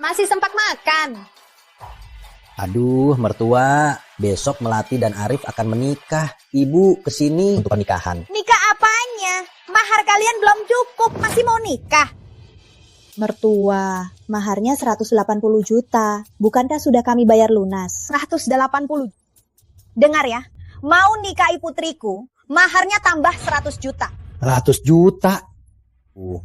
Masih sempat makan. Aduh, mertua, besok Melati dan Arif akan menikah. Ibu kesini untuk pernikahan. Nikah apanya? Mahar kalian belum cukup, masih mau nikah? Mertua, maharnya 180 juta. Bukankah sudah kami bayar lunas? 180. Dengar ya, mau nikahi putriku, maharnya tambah 100 juta. 100 juta?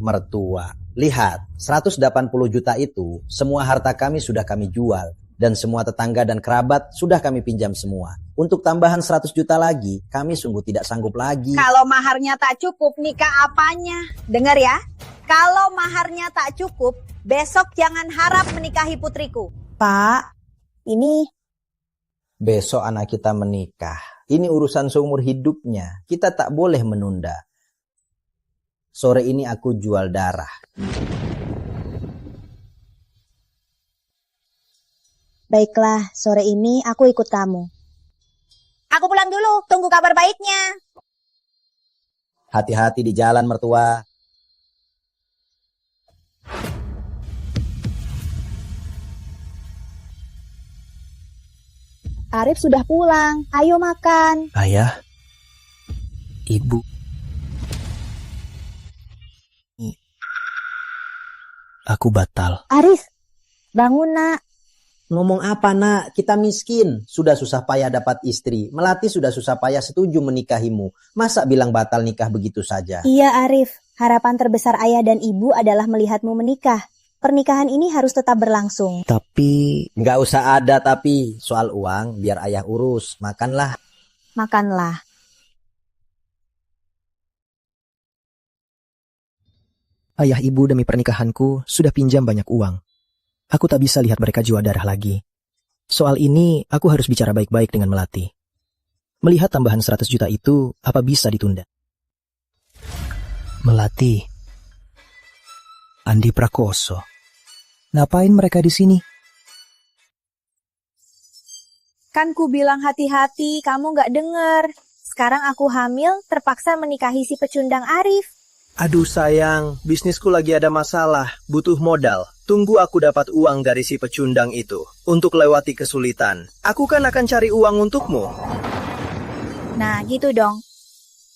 Mertua. Lihat, 180 juta itu semua harta kami sudah kami jual. Dan semua tetangga dan kerabat sudah kami pinjam semua. Untuk tambahan 100 juta lagi, kami sungguh tidak sanggup lagi. Kalau maharnya tak cukup, nikah apanya? Dengar ya, kalau maharnya tak cukup, besok jangan harap menikahi putriku. Pak, ini... Besok anak kita menikah. Ini urusan seumur hidupnya. Kita tak boleh menunda. Sore ini aku jual darah. Baiklah, sore ini aku ikut kamu. Aku pulang dulu, tunggu kabar baiknya. Hati-hati di jalan, mertua. Arif sudah pulang, ayo makan. Ayah, ibu. Aku batal. Arif, bangun nak. Ngomong apa nak? Kita miskin. Sudah susah payah dapat istri. Melati sudah susah payah setuju menikahimu. Masa bilang batal nikah begitu saja? Iya Arif, harapan terbesar ayah dan ibu adalah melihatmu menikah. Pernikahan ini harus tetap berlangsung. Tapi... Nggak usah ada tapi. Soal uang biar ayah urus. Makanlah. Makanlah. Ayah ibu demi pernikahanku sudah pinjam banyak uang. Aku tak bisa lihat mereka jual darah lagi. Soal ini, aku harus bicara baik-baik dengan Melati. Melihat tambahan 100 juta itu, apa bisa ditunda? Melati. Andi Prakoso. Ngapain mereka di sini? Kan ku bilang hati-hati, kamu gak denger. Sekarang aku hamil, terpaksa menikahi si pecundang Arif. Aduh sayang, bisnisku lagi ada masalah, butuh modal. Tunggu aku dapat uang dari si pecundang itu, untuk lewati kesulitan. Aku kan akan cari uang untukmu. Nah gitu dong.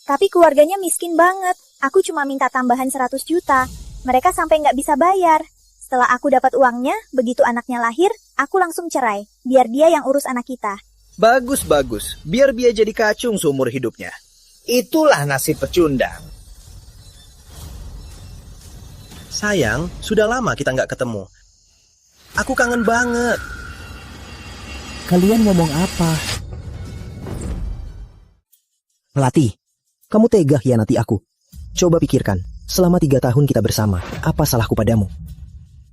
Tapi keluarganya miskin banget. Aku cuma minta tambahan 100 juta. Mereka sampai nggak bisa bayar. Setelah aku dapat uangnya, begitu anaknya lahir, aku langsung cerai. Biar dia yang urus anak kita. Bagus. Biar dia jadi kacung seumur hidupnya. Itulah nasib pecundang. Sayang, sudah lama kita nggak ketemu. Aku kangen banget. Kalian ngomong apa? Melati, kamu tega hianati aku. Coba pikirkan, selama 3 tahun kita bersama, apa salahku padamu?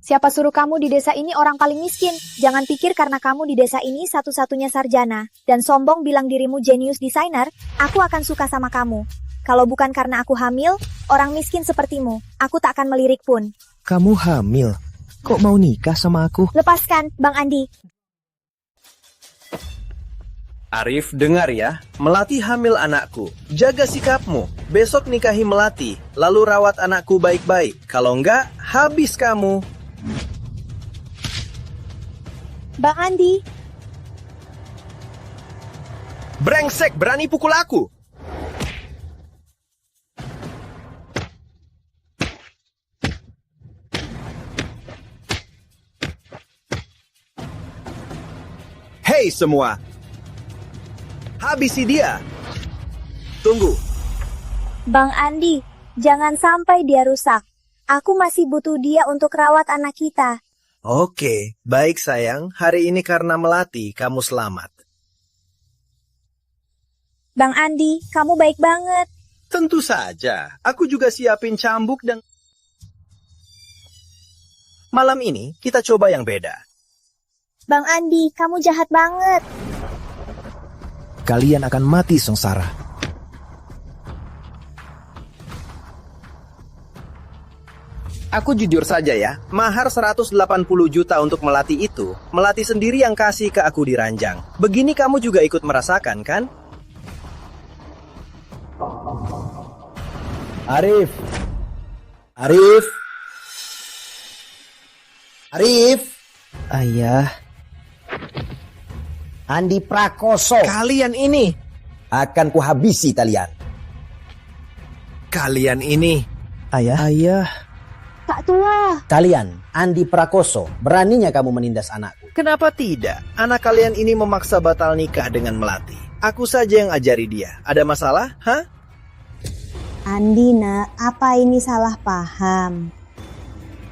Siapa suruh kamu di desa ini orang paling miskin? Jangan pikir karena kamu di desa ini satu-satunya sarjana, dan sombong bilang dirimu jenius desainer, aku akan suka sama kamu. Kalau bukan karena aku hamil, orang miskin sepertimu, aku tak akan melirik pun. Kamu hamil? Kok mau nikah sama aku? Lepaskan, Bang Andi. Arif, dengar ya. Melati hamil anakku. Jaga sikapmu. Besok nikahi Melati, lalu rawat anakku baik-baik. Kalau enggak, habis kamu. Bang Andi. Brengsek, berani pukul aku. Hei semua, habisi dia. Tunggu. Bang Andi, jangan sampai dia rusak. Aku masih butuh dia untuk rawat anak kita. Oke, baik sayang. Hari ini karena Melati, kamu selamat. Bang Andi, kamu baik banget. Tentu saja, aku juga siapin cambuk dan... Malam ini, kita coba yang beda. Bang Andi, kamu jahat banget. Kalian akan mati sengsara. Aku jujur saja ya, mahar 180 juta untuk Melati itu, Melati sendiri yang kasih ke aku di ranjang. Begini kamu juga ikut merasakan, kan? Arif. Ayah, Andi Prakoso, Kalian ini, akan kuhabisi kalian. kalian ini. ayah, Kak Tua. Kalian, Andi Prakoso, beraninya kamu menindas anakku. Kenapa tidak? Anak kalian ini memaksa batal nikah dengan Melati. Aku saja yang ajari dia. Ada masalah? Hah? Andi, nak, apa ini salah paham?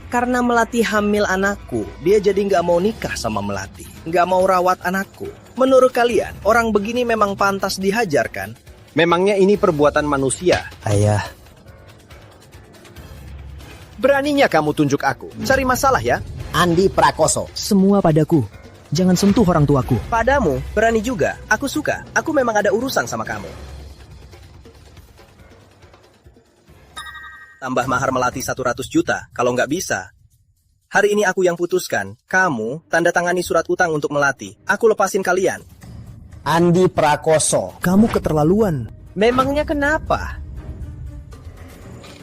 Karena Melati hamil anakku, dia jadi nggak mau nikah sama Melati. Nggak mau rawat anakku. Menurut kalian, orang begini memang pantas dihajar kan? Memangnya ini perbuatan manusia? ayah. Beraninya kamu tunjuk aku. Cari masalah ya? Andi Prakoso, Semua padaku. Jangan sentuh orang tuaku. Padamu, berani juga. Aku suka. Aku memang ada urusan sama kamu. Tambah mahar Melati 100 juta. Kalau nggak bisa, hari ini aku yang putuskan. Kamu tanda tangani surat utang untuk Melati. Aku lepasin kalian. Andi Prakoso, Kamu keterlaluan. Memangnya kenapa?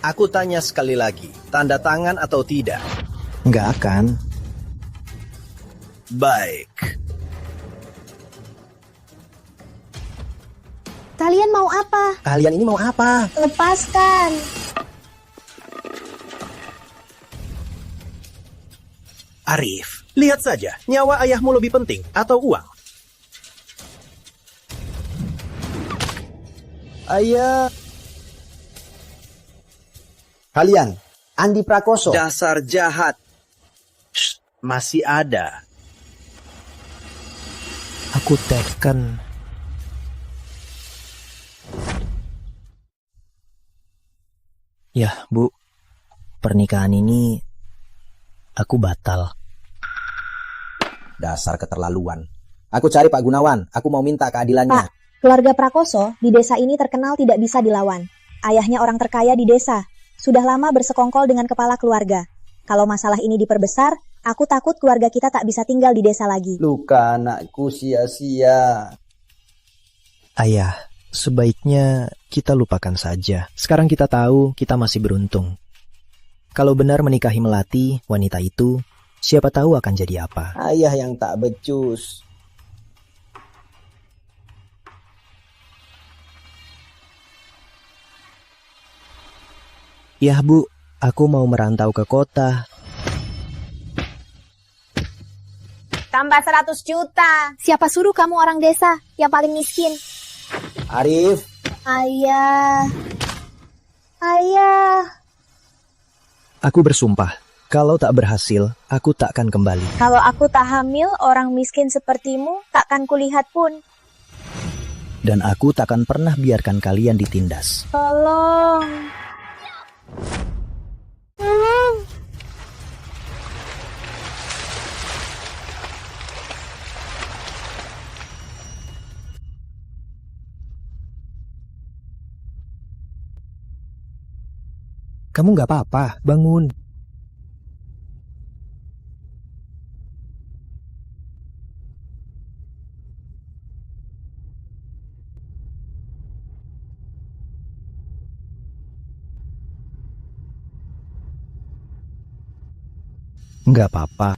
Aku tanya sekali lagi. Tanda tangan atau tidak? Nggak akan. Baik. Kalian mau apa? kalian ini mau apa? Lepaskan. Arif, lihat saja. Nyawa ayahmu lebih penting atau uang? Ayah. Kalian, Andi Prakoso, Dasar jahat. Shh, masih ada. Aku tekan. Ya, Bu. Pernikahan ini aku batal. dasar keterlaluan. Aku cari Pak Gunawan, aku mau minta keadilannya. Pak, keluarga Prakoso di desa ini terkenal tidak bisa dilawan. Ayahnya orang terkaya di desa. Sudah lama bersekongkol dengan kepala keluarga. Kalau masalah ini diperbesar, aku takut keluarga kita tak bisa tinggal di desa lagi. Luka anakku sia-sia. Ayah, sebaiknya kita lupakan saja. Sekarang kita tahu kita masih beruntung. Kalau benar menikahi Melati, wanita itu, siapa tahu akan jadi apa. Ayah yang tak becus. Ya, Bu, aku mau merantau ke kota. Tambah 100 juta. Siapa suruh kamu orang desa yang paling miskin? Arif, Ayah. Ayah. Aku bersumpah, kalau tak berhasil, aku takkan kembali. Kalau aku tak hamil, orang miskin sepertimu takkan kulihat pun. Dan aku takkan pernah biarkan kalian ditindas. Tolong. Tolong. Kamu nggak apa-apa, bangun. Nggak apa-apa,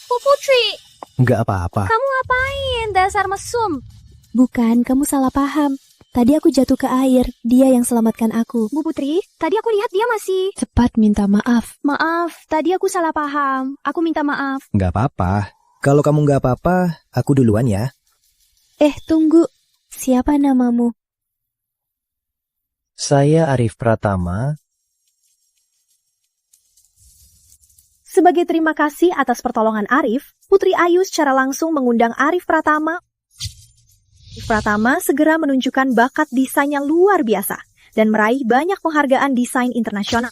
Bu Putri, nggak apa-apa. kamu ngapain? Dasar mesum. Bukan, kamu salah paham. Tadi aku jatuh ke air, dia yang selamatkan aku. Bu Putri, tadi aku lihat dia masih... Cepat minta maaf. Maaf, tadi aku salah paham. Aku minta maaf. Nggak apa-apa. Kalau kamu nggak apa-apa, aku duluan ya. Tunggu. Siapa namamu? Saya Arif Pratama. Sebagai terima kasih atas pertolongan Arif, Putri Ayu secara langsung mengundang Arif Pratama. Arif Pratama segera menunjukkan bakat desainnya luar biasa dan meraih banyak penghargaan desain internasional.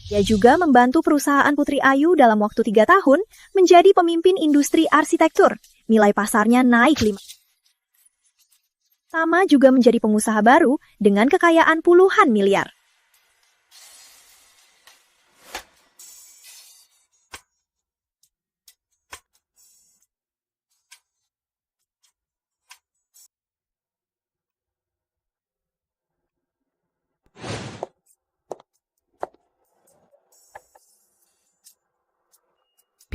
Dia juga membantu perusahaan Putri Ayu dalam waktu 3 tahun menjadi pemimpin industri arsitektur. Nilai pasarnya naik 5. Pratama juga menjadi pengusaha baru dengan kekayaan puluhan miliar.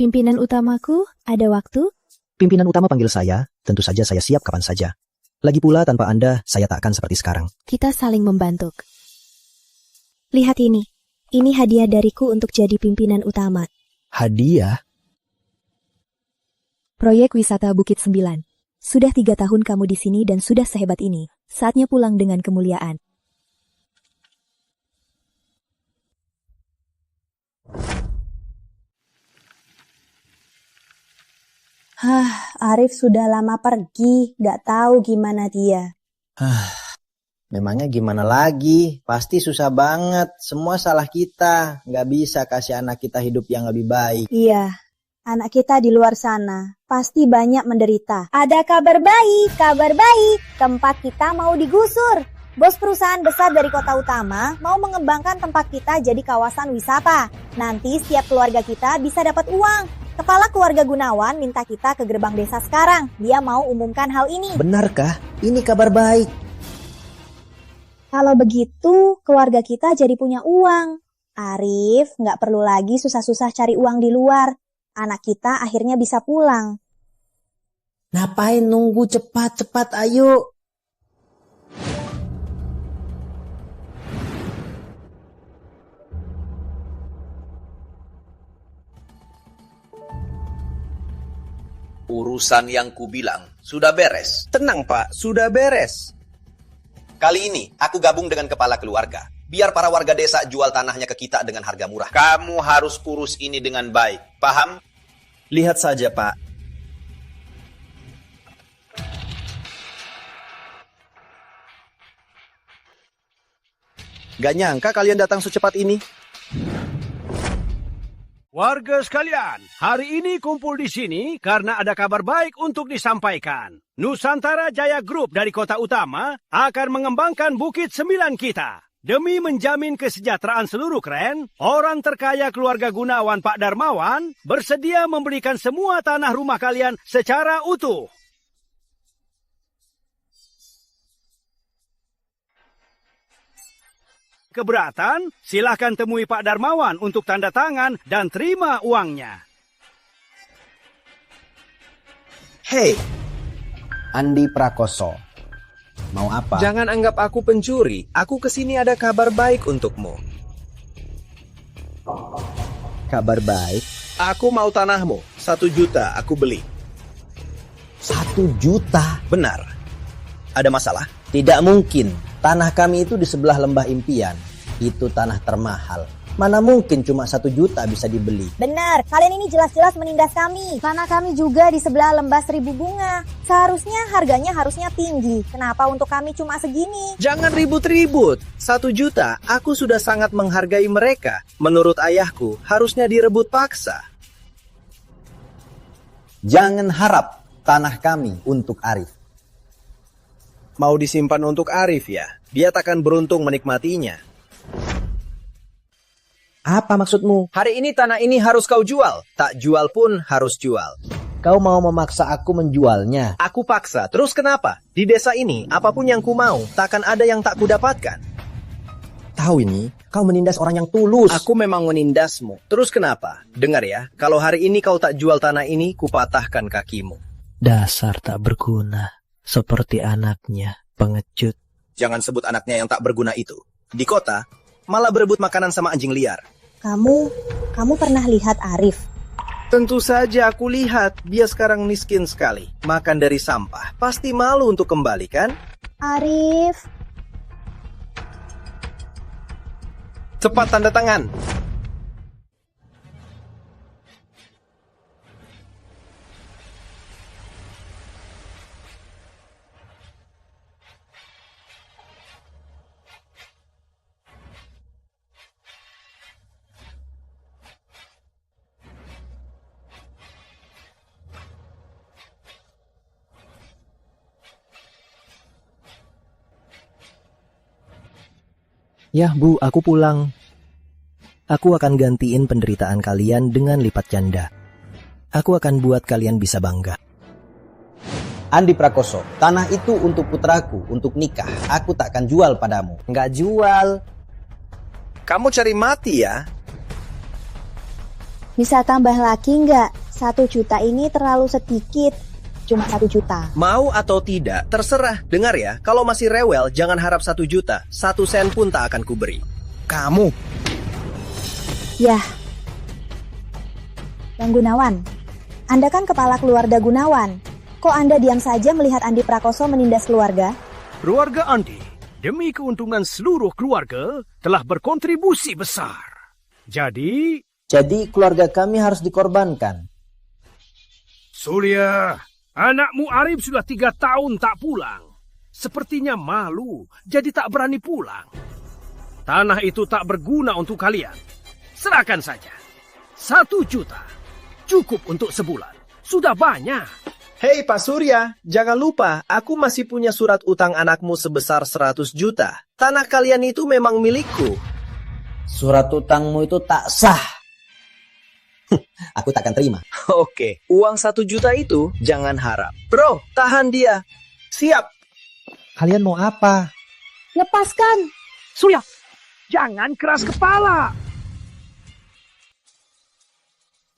Pimpinan utamaku, ada waktu? Pimpinan utama panggil saya, tentu saja saya siap kapan saja. Lagi pula tanpa Anda, saya tak akan seperti sekarang. Kita saling membantu. Lihat ini. Ini hadiah dariku untuk jadi pimpinan utama. Hadiah? Proyek wisata Bukit 9. Sudah 3 tahun kamu di sini dan sudah sehebat ini. Saatnya pulang dengan kemuliaan. Arif sudah lama pergi, gak tahu gimana dia. Memangnya gimana lagi? Pasti susah banget. Semua salah kita. Nggak bisa kasih anak kita hidup yang lebih baik. Iya, anak kita di luar sana pasti banyak menderita. Ada kabar baik, kabar baik. Tempat kita mau digusur. Bos perusahaan besar dari kota utama mau mengembangkan tempat kita jadi kawasan wisata. Nanti setiap keluarga kita bisa dapat uang. Kepala keluarga Gunawan minta kita ke gerbang desa sekarang. Dia mau umumkan hal ini. Benarkah? Ini kabar baik. Kalau begitu, keluarga kita jadi punya uang. Arif nggak perlu lagi susah-susah cari uang di luar. Anak kita akhirnya bisa pulang. Ngapain nunggu, cepat-cepat ayo. Urusan yang kubilang sudah beres. Tenang Pak, sudah beres. Kali ini aku gabung dengan kepala keluarga. Biar para warga desa jual tanahnya ke kita dengan harga murah. Kamu harus urus ini dengan baik. Paham? Lihat saja Pak. Gak nyangka kalian datang secepat ini. Warga sekalian, hari ini kumpul di sini karena ada kabar baik untuk disampaikan. Nusantara Jaya Group dari kota utama akan mengembangkan Bukit 9 kita. Demi menjamin kesejahteraan seluruh kren, orang terkaya keluarga Gunawan Pak Darmawan bersedia memberikan semua tanah rumah kalian secara utuh. Keberatan? Silahkan temui Pak Darmawan untuk tanda tangan dan terima uangnya. Hei, Andi Prakoso. Mau apa? jangan anggap aku pencuri. Aku kesini ada kabar baik untukmu. Kabar baik? Aku mau tanahmu. 1 juta aku beli. 1 juta? Benar. Ada masalah? Tidak mungkin. Tanah kami itu di sebelah lembah impian. Itu tanah termahal. Mana mungkin cuma 1 juta bisa dibeli. Benar, kalian ini jelas-jelas menindas kami. Tanah kami juga di sebelah lembah 1000 bunga. Seharusnya harganya harusnya tinggi. Kenapa untuk kami cuma segini? Jangan ribut-ribut. 1 juta, aku sudah sangat menghargai mereka. Menurut ayahku, harusnya direbut paksa. Jangan harap tanah kami untuk Arif. Mau disimpan untuk Arif ya? Dia takkan beruntung menikmatinya. Apa maksudmu? Hari ini tanah ini harus kau jual. Tak jual pun harus jual. Kau mau memaksa aku menjualnya? Aku paksa. Terus kenapa? Di desa ini, apapun yang ku mau, takkan ada yang tak kudapatkan. Tahu ini, kau menindas orang yang tulus. Aku memang menindasmu. Terus kenapa? Dengar ya, kalau hari ini kau tak jual tanah ini, kupatahkan kakimu. Dasar tak berguna. Seperti anaknya, pengecut. Jangan sebut anaknya yang tak berguna itu. Di kota, malah berebut makanan sama anjing liar. Kamu pernah lihat Arif? Tentu saja aku lihat, dia sekarang miskin sekali. Makan dari sampah, pasti malu untuk kembali kan? Arif, Cepat tanda tangan. Yah Bu, aku pulang. Aku akan gantiin penderitaan kalian dengan lipat ganda. Aku akan buat kalian bisa bangga. Andi Prakoso, tanah itu untuk putraku, untuk nikah. Aku takkan jual padamu. Nggak jual. Kamu cari mati ya? Bisa tambah lagi nggak? 1 juta ini terlalu sedikit. Cuma 1 juta. Mau atau tidak, terserah. Dengar ya, kalau masih rewel, jangan harap 1 juta. 1 sen pun tak akan kuberi. Kamu. Yah. Bang Gunawan, Anda kan kepala keluarga Gunawan. Kok Anda diam saja melihat Andi Prakoso menindas keluarga? Keluarga Andi, demi keuntungan seluruh keluarga, telah berkontribusi besar. Jadi keluarga kami harus dikorbankan. Surya, anakmu Arif sudah 3 tahun tak pulang. Sepertinya malu, jadi tak berani pulang. Tanah itu tak berguna untuk kalian. Serahkan saja. 1 juta. Cukup untuk sebulan. Sudah banyak. Hei Pak Surya, jangan lupa, aku masih punya surat utang anakmu sebesar 100 juta. Tanah kalian itu memang milikku. Surat utangmu itu tak sah. Aku tak akan terima. Oke, uang 1 juta itu jangan harap. Bro, tahan dia. Siap. Kalian mau apa? Lepaskan. Surya, jangan keras kepala.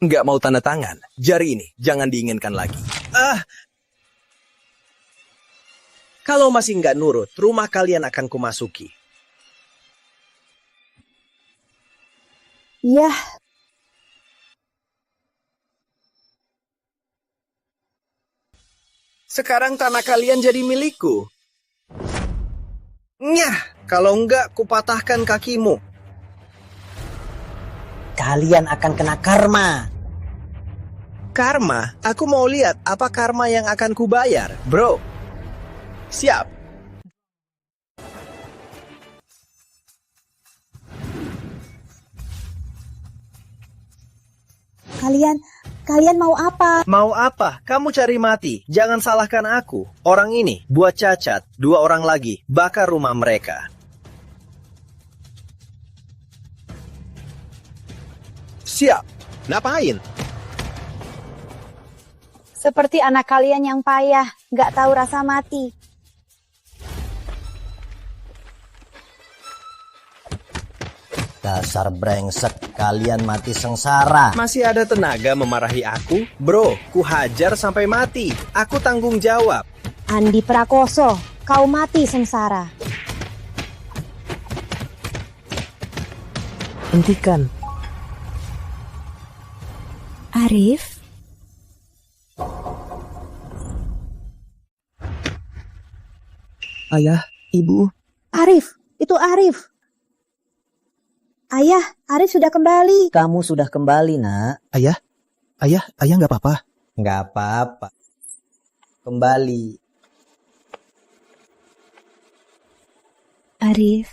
Nggak mau tanda tangan. Jari ini jangan diinginkan lagi. Kalau masih nggak nurut, rumah kalian akan kumasuki. Yah. Sekarang tanah kalian jadi milikku. Nyah, kalau enggak kupatahkan kakimu. Kalian akan kena karma. Karma? Aku mau lihat apa karma yang akan kubayar. Bro, siap. Kalian mau apa? Mau apa? Kamu cari mati. Jangan salahkan aku. Orang ini buat cacat. 2 orang lagi bakar rumah mereka. Siap. Ngapain? Seperti anak kalian yang payah, nggak tahu rasa mati. Dasar brengsek, kalian mati sengsara. Masih ada tenaga memarahi aku? Bro, ku hajar sampai mati. Aku tanggung jawab. Andi Prakoso, kau mati sengsara. Hentikan. Arif? Ayah, Ibu. Arif, itu Arif. Ayah, Arif sudah kembali. Kamu sudah kembali, nak. Ayah nggak apa-apa. Nggak apa-apa. Kembali. Arif.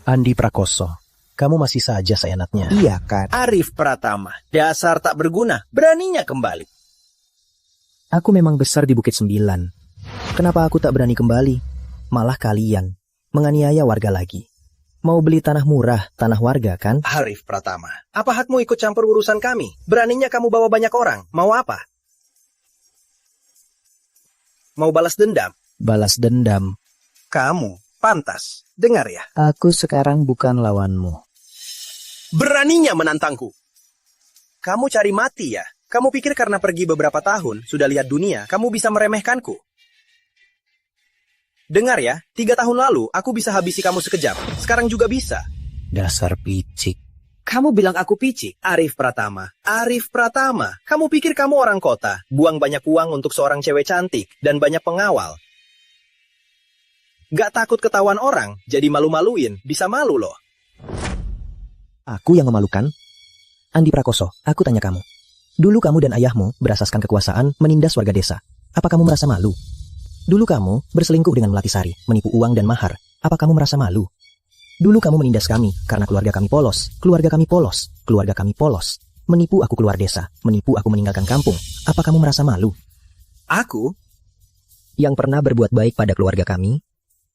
Andi Prakoso, kamu masih saja seenaknya. Iya kan? Arif Pratama, dasar tak berguna, beraninya kembali. Aku memang besar di Bukit 9. Kenapa aku tak berani kembali? Malah kalian menganiaya warga lagi. Mau beli tanah murah, tanah warga kan? Arif Pratama, apa hakmu ikut campur urusan kami? Beraninya kamu bawa banyak orang, mau apa? Mau balas dendam? Balas dendam. Kamu pantas, dengar ya. Aku sekarang bukan lawanmu. Beraninya menantangku. Kamu cari mati ya? Kamu pikir karena pergi beberapa tahun, sudah lihat dunia, kamu bisa meremehkanku? Dengar ya, 3 tahun lalu aku bisa habisi kamu sekejap. Sekarang juga bisa. Dasar picik. Kamu bilang aku picik? Arif Pratama. Arif Pratama. Kamu pikir kamu orang kota, buang banyak uang untuk seorang cewek cantik dan banyak pengawal. Gak takut ketahuan orang, jadi malu-maluin. Bisa malu loh. Aku yang memalukan? Andi Prakoso, aku tanya kamu. Dulu kamu dan ayahmu berasaskan kekuasaan menindas warga desa. Apa kamu merasa malu? Dulu kamu berselingkuh dengan Melati Sari, menipu uang dan mahar. Apa kamu merasa malu? Dulu kamu menindas kami karena keluarga kami polos. Keluarga kami polos. Keluarga kami polos. Menipu aku keluar desa. Menipu aku meninggalkan kampung. Apa kamu merasa malu? Aku? Yang pernah berbuat baik pada keluarga kami,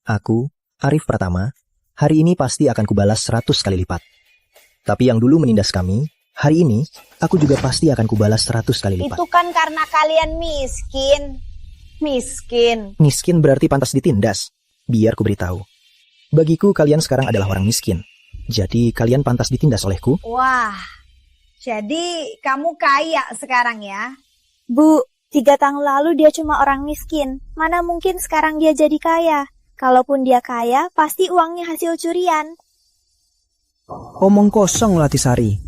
aku, Arif Pratama, hari ini pasti akan kubalas 100 kali lipat. Tapi yang dulu menindas kami, hari ini aku juga pasti akan kubalas 100 kali lipat. Itu kan karena kalian miskin. Miskin berarti pantas ditindas. Biar ku beritahu. Bagiku kalian sekarang adalah orang miskin. Jadi kalian pantas ditindas olehku? Wah, jadi kamu kaya sekarang ya? Bu, 3 tahun lalu dia cuma orang miskin. Mana mungkin sekarang dia jadi kaya? Kalaupun dia kaya, pasti uangnya hasil curian. Omong kosong, Latisari.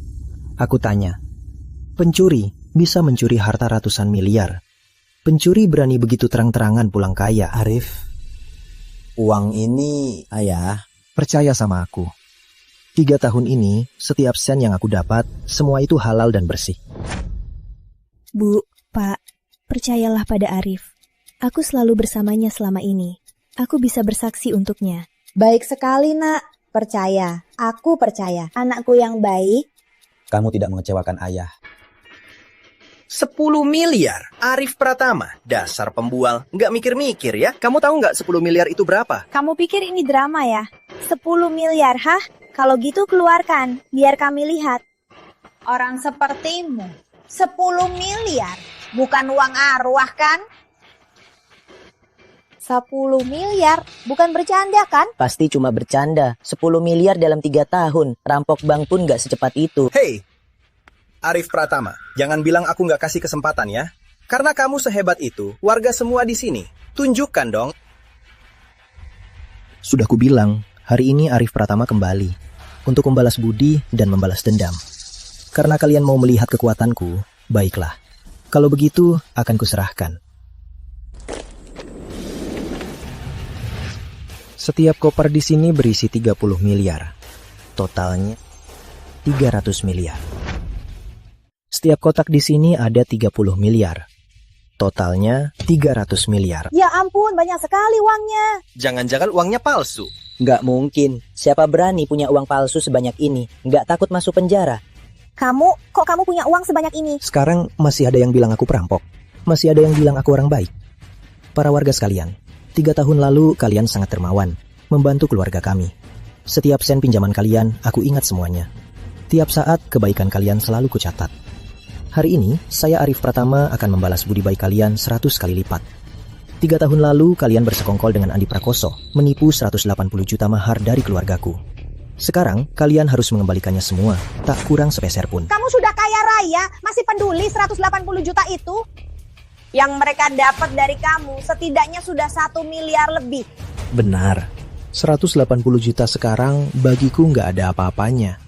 Aku tanya. Pencuri bisa mencuri harta ratusan miliar. Pencuri berani begitu terang-terangan pulang kaya. Arif, uang ini, ayah. Percaya sama aku. 3 tahun ini, setiap sen yang aku dapat, semua itu halal dan bersih. Bu, Pak, percayalah pada Arif. Aku selalu bersamanya selama ini. Aku bisa bersaksi untuknya. Baik sekali, Nak. Percaya. Aku percaya. Anakku yang baik. Kamu tidak mengecewakan ayah. 10 miliar, Arif Pratama, dasar pembual. Nggak mikir-mikir ya. Kamu tahu nggak 10 miliar itu berapa? Kamu pikir ini drama ya? 10 miliar, hah? Kalau gitu keluarkan, biar kami lihat. Orang sepertimu. 10 miliar. Bukan uang arwah kan? 10 miliar, bukan bercanda kan? Pasti cuma bercanda. 10 miliar dalam 3 tahun. Rampok bank pun nggak secepat itu. Hei, Arif Pratama, jangan bilang aku nggak kasih kesempatan ya. Karena kamu sehebat itu, warga semua di sini. Tunjukkan dong. Sudah kubilang, hari ini Arif Pratama kembali. Untuk membalas budi dan membalas dendam. Karena kalian mau melihat kekuatanku, baiklah. Kalau begitu, akan kuserahkan. Setiap koper di sini berisi 30 miliar. Totalnya 300 miliar. Setiap kotak di sini ada 30 miliar. Totalnya 300 miliar. Ya ampun, banyak sekali uangnya. Jangan-jangan uangnya palsu. Nggak mungkin. Siapa berani punya uang palsu sebanyak ini? Nggak takut masuk penjara? Kok kamu punya uang sebanyak ini? Sekarang masih ada yang bilang aku perampok. Masih ada yang bilang aku orang baik. Para warga sekalian, 3 tahun lalu kalian sangat dermawan, membantu keluarga kami. Setiap sen pinjaman kalian, aku ingat semuanya. Tiap saat, kebaikan kalian selalu kucatat. Hari ini, saya Arif Pratama akan membalas budi baik kalian 100 kali lipat. 3 tahun lalu, kalian bersekongkol dengan Andi Prakoso, menipu 180 juta mahar dari keluargaku. Sekarang, kalian harus mengembalikannya semua, tak kurang sepeser pun. Kamu sudah kaya raya, masih peduli 180 juta itu? Yang mereka dapat dari kamu setidaknya sudah 1 miliar lebih. Benar, 180 juta sekarang bagiku nggak ada apa-apanya.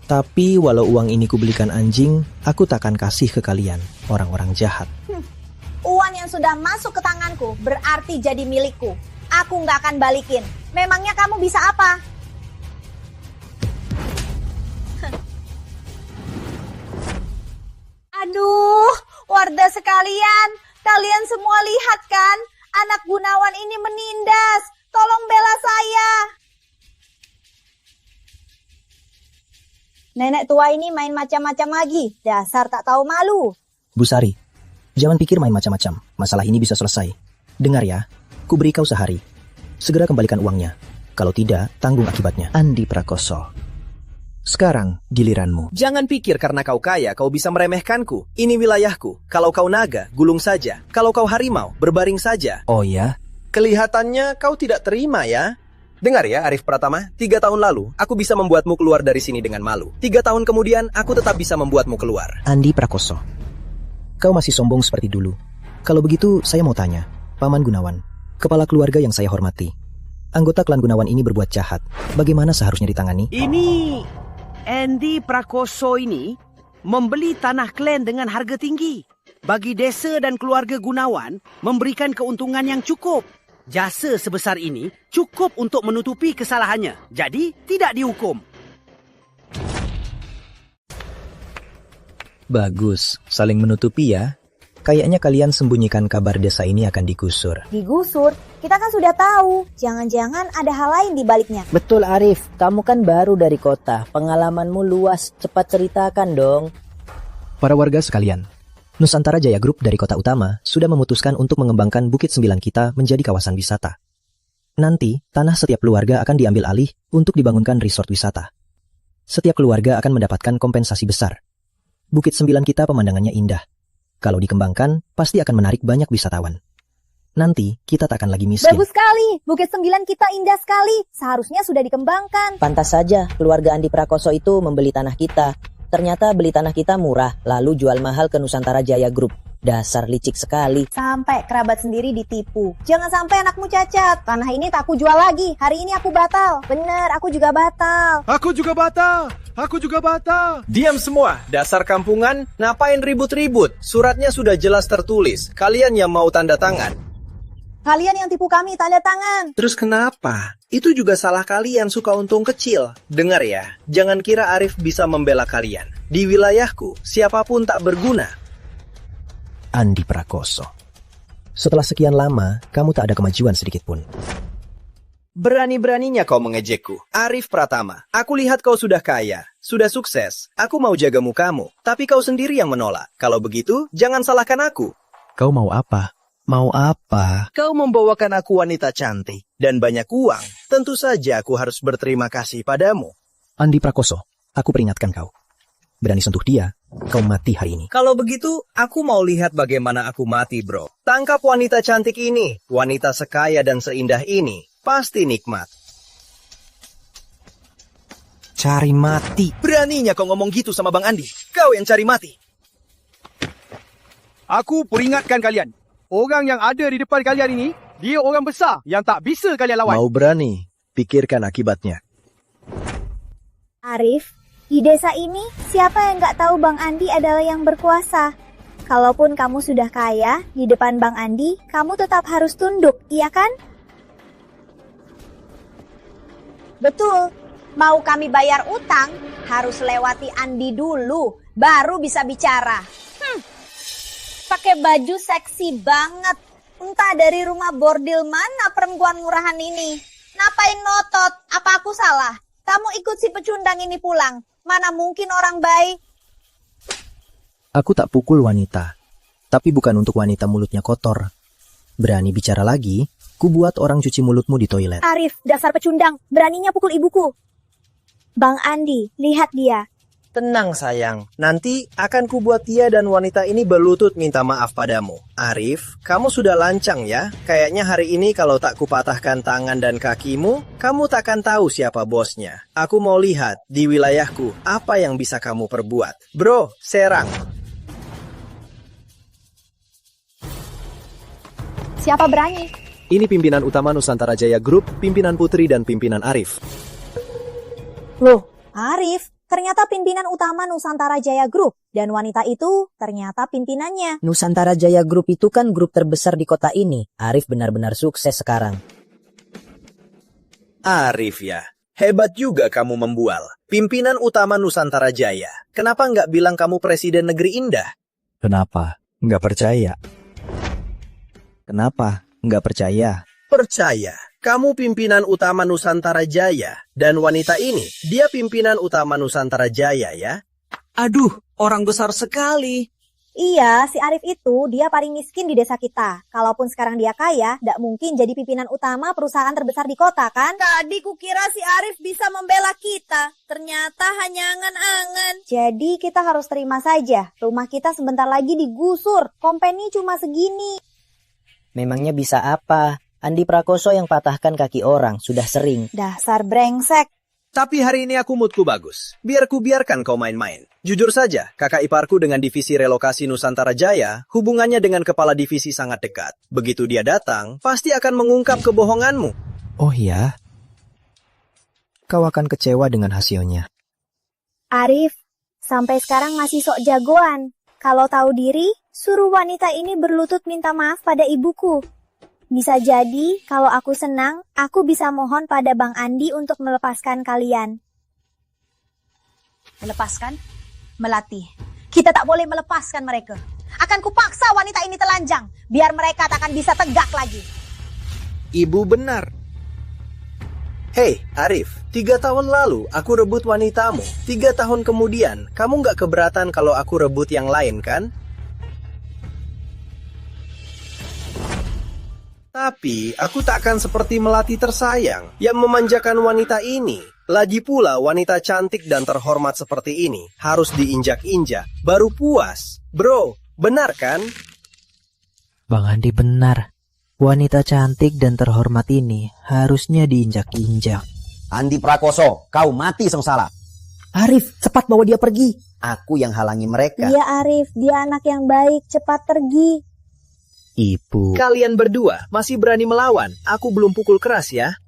Tapi walau uang ini kubelikan anjing, aku takkan kasih ke kalian, orang-orang jahat. Uang yang sudah masuk ke tanganku berarti jadi milikku. Aku nggak akan balikin. Memangnya kamu bisa apa? Aduh, warga sekalian, kalian semua lihat kan? Anak Gunawan ini menindas. Tolong bela saya. Nenek tua ini main macam-macam lagi. Dasar tak tahu malu. Bu Sari, jangan pikir main macam-macam. Masalah ini bisa selesai. Dengar ya, ku beri kau sehari. Segera kembalikan uangnya. Kalau tidak, tanggung akibatnya. Andi Prakoso. Sekarang giliranmu. Jangan pikir karena kau kaya, kau bisa meremehkanku. Ini wilayahku. Kalau kau naga, gulung saja. Kalau kau harimau, berbaring saja. Oh ya? Kelihatannya kau tidak terima ya. Dengar ya Arif Pratama, 3 tahun lalu, aku bisa membuatmu keluar dari sini dengan malu. 3 tahun kemudian, aku tetap bisa membuatmu keluar. Andi Prakoso, kau masih sombong seperti dulu. Kalau begitu, saya mau tanya, Paman Gunawan, kepala keluarga yang saya hormati. Anggota klan Gunawan ini berbuat jahat. Bagaimana seharusnya ditangani? Ini Andi Prakoso ini membeli tanah klan dengan harga tinggi. Bagi desa dan keluarga Gunawan memberikan keuntungan yang cukup. Jasa sebesar ini cukup untuk menutupi kesalahannya. Jadi tidak dihukum. Bagus, saling menutupi ya. Kayaknya kalian sembunyikan kabar desa ini akan digusur. Digusur? Kita kan sudah tahu. Jangan-jangan ada hal lain di baliknya. Betul Arif, kamu kan baru dari kota. Pengalamanmu luas, cepat ceritakan dong. Para warga sekalian, Nusantara Jaya Group dari Kota Utama sudah memutuskan untuk mengembangkan Bukit 9 kita menjadi kawasan wisata. Nanti, tanah setiap keluarga akan diambil alih untuk dibangunkan resort wisata. Setiap keluarga akan mendapatkan kompensasi besar. Bukit 9 kita pemandangannya indah. Kalau dikembangkan, pasti akan menarik banyak wisatawan. nanti kita tak akan lagi miskin. Bagus sekali, Bukit 9 kita indah sekali. Seharusnya sudah dikembangkan. Pantas saja keluarga Andi Prakoso itu membeli tanah kita. Ternyata beli tanah kita murah, lalu jual mahal ke Nusantara Jaya Group. Dasar licik sekali. Sampai kerabat sendiri ditipu. Jangan sampai anakmu cacat. Tanah ini tak aku jual lagi. Hari ini aku batal. Bener, aku juga batal. Aku juga batal. Aku juga batal. Diam semua, dasar kampungan. Ngapain ribut-ribut? Suratnya sudah jelas tertulis. Kalian yang mau tanda tangan. Kalian yang tipu kami, tanda tangan. Terus kenapa? Itu juga salah kalian suka untung kecil. Dengar ya, jangan kira Arif bisa membela kalian. Di wilayahku, siapapun tak berguna. Andi Prakoso. Setelah sekian lama, kamu tak ada kemajuan sedikit pun. Berani-beraninya kau mengejekku. Arif Pratama, aku lihat kau sudah kaya, sudah sukses. Aku mau jaga mukamu, tapi kau sendiri yang menolak. Kalau begitu, jangan salahkan aku. Kau mau apa? Mau apa? Kau membawakan aku wanita cantik dan banyak uang. Tentu saja aku harus berterima kasih padamu. Andi Prakoso, aku peringatkan kau. Berani sentuh dia, kau mati hari ini. Kalau begitu, aku mau lihat bagaimana aku mati, bro. Tangkap wanita cantik ini, wanita sekaya dan seindah ini. Pasti nikmat. Cari mati. Beraninya kau ngomong gitu sama Bang Andi. Kau yang cari mati. Aku peringatkan kalian. Orang yang ada di depan kalian ini, dia orang besar yang tak bisa kalian lawan. Mau berani, pikirkan akibatnya. Arif, di desa ini siapa yang nggak tahu Bang Andi adalah yang berkuasa? Kalaupun kamu sudah kaya, di depan Bang Andi, kamu tetap harus tunduk, iya kan? Betul. Mau kami bayar utang, harus lewati Andi dulu, baru bisa bicara. Pakai baju seksi banget. Entah dari rumah bordil mana perempuan murahan ini. Ngapain ngotot? Apa aku salah? Kamu ikut si pecundang ini pulang. Mana mungkin orang baik. Aku tak pukul wanita, tapi bukan untuk wanita mulutnya kotor. Berani bicara lagi, ku buat orang cuci mulutmu di toilet. Arif, dasar pecundang, beraninya pukul ibuku. Bang Andi, lihat dia. Tenang sayang, nanti akan kubuat dia dan wanita ini berlutut minta maaf padamu. Arif, kamu sudah lancang ya? Kayaknya hari ini kalau tak kupatahkan tangan dan kakimu, kamu takkan tahu siapa bosnya. Aku mau lihat di wilayahku apa yang bisa kamu perbuat. Bro, serang. Siapa berani? Ini pimpinan utama Nusantara Jaya Group, pimpinan Putri dan pimpinan Arif. Loh, Arif, ternyata pimpinan utama Nusantara Jaya Group. Dan wanita itu ternyata pimpinannya. Nusantara Jaya Group itu kan grup terbesar di kota ini. Arif benar-benar sukses sekarang. Arif ya, hebat juga kamu membual. Pimpinan utama Nusantara Jaya. Kenapa nggak bilang kamu presiden negeri indah? Kenapa? Nggak percaya. Kenapa? Nggak percaya. Percaya, kamu pimpinan utama Nusantara Jaya. Dan wanita ini, dia pimpinan utama Nusantara Jaya ya. Aduh, orang besar sekali. Iya, si Arif itu dia paling miskin di desa kita. Kalaupun sekarang dia kaya, nggak mungkin jadi pimpinan utama perusahaan terbesar di kota kan? Tadi kukira si Arif bisa membela kita. Ternyata hanya angan-angan. Jadi kita harus terima saja. Rumah kita sebentar lagi digusur. Kompeni cuma segini. Memangnya bisa apa? Andi Prakoso yang patahkan kaki orang, sudah sering. Dasar brengsek. Tapi hari ini aku moodku bagus. Biar ku biarkan kau main-main. Jujur saja, kakak iparku dengan divisi relokasi Nusantara Jaya, hubungannya dengan kepala divisi sangat dekat. Begitu dia datang, pasti akan mengungkap kebohonganmu. Oh ya? Kau akan kecewa dengan hasilnya. Arif, sampai sekarang masih sok jagoan. Kalau tahu diri, suruh wanita ini berlutut minta maaf pada ibuku. Bisa jadi, kalau aku senang, aku bisa mohon pada Bang Andi untuk melepaskan kalian. Melepaskan? Melatih. Kita tak boleh melepaskan mereka. Akan kupaksa wanita ini telanjang, biar mereka tak akan bisa tegak lagi. Ibu benar. Hei, Arif, 3 tahun lalu aku rebut wanitamu. 3 tahun kemudian, kamu nggak keberatan kalau aku rebut yang lain kan? Tapi, aku tak akan seperti melati tersayang yang memanjakan wanita ini. Lagi pula, wanita cantik dan terhormat seperti ini harus diinjak-injak, baru puas. Bro, benar kan? Bang Andi benar. Wanita cantik dan terhormat ini harusnya diinjak-injak. Andi Prakoso, kau mati sengsara. Arif, cepat bawa dia pergi. Aku yang halangi mereka. Dia Arif, dia anak yang baik, cepat pergi. Ibu. Kalian berdua masih berani melawan. Aku belum pukul keras ya.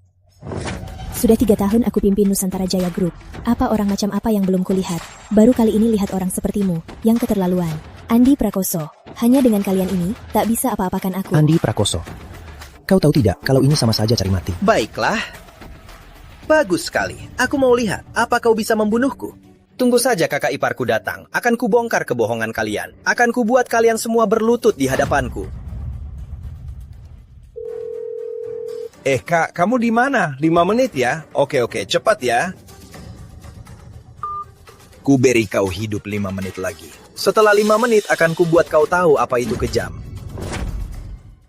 Sudah 3 tahun aku pimpin Nusantara Jaya Group. Apa orang macam apa yang belum kulihat? Baru kali ini lihat orang sepertimu, yang keterlaluan. Andi Prakoso, hanya dengan kalian ini, tak bisa apa-apakan aku. Andi Prakoso, kau tahu tidak kalau ini sama saja cari mati? Baiklah. Bagus sekali. Aku mau lihat apa kau bisa membunuhku. Tunggu saja kakak iparku datang. Akan kubongkar kebohongan kalian. Akan kubuat kalian semua berlutut di hadapanku. Kak, kamu di mana? 5 menit ya? Oke, cepat ya. Ku beri kau hidup 5 menit lagi. Setelah 5 menit akan kubuat kau tahu apa itu kejam.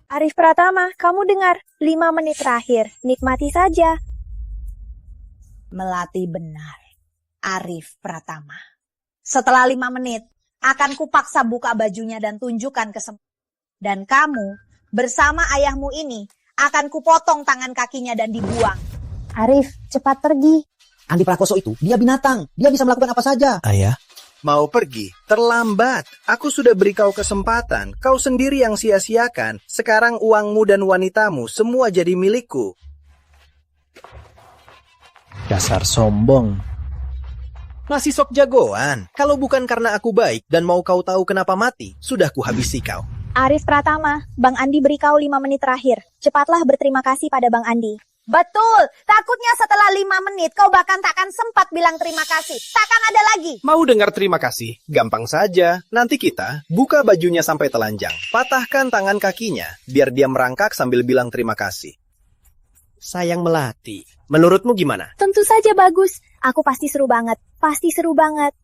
Arif Pratama, kamu dengar? 5 menit terakhir. Nikmati saja. Melati benar. Arif Pratama. Setelah 5 menit, akan kupaksa buka bajunya dan tunjukkan dan kamu bersama ayahmu ini akan kupotong tangan kakinya dan dibuang. Arif, cepat pergi. Andi Prakoso itu, dia binatang. Dia bisa melakukan apa saja. Ayah, Mau pergi? Terlambat. Aku sudah beri kau kesempatan. Kau sendiri yang sia-siakan. Sekarang uangmu dan wanitamu semua jadi milikku. dasar sombong. Masih sok jagoan. Kalau bukan karena aku baik dan mau kau tahu kenapa mati, sudah kuhabisi kau. Arif Pratama, Bang Andi beri kau 5 menit terakhir. Cepatlah berterima kasih pada Bang Andi. Betul, takutnya setelah 5 menit kau bahkan takkan sempat bilang terima kasih. Takkan ada lagi. Mau dengar terima kasih? Gampang saja. Nanti kita buka bajunya sampai telanjang. Patahkan tangan kakinya, biar dia merangkak sambil bilang terima kasih. Sayang Melati, menurutmu gimana? Tentu saja bagus. Aku pasti seru banget. Pasti seru banget.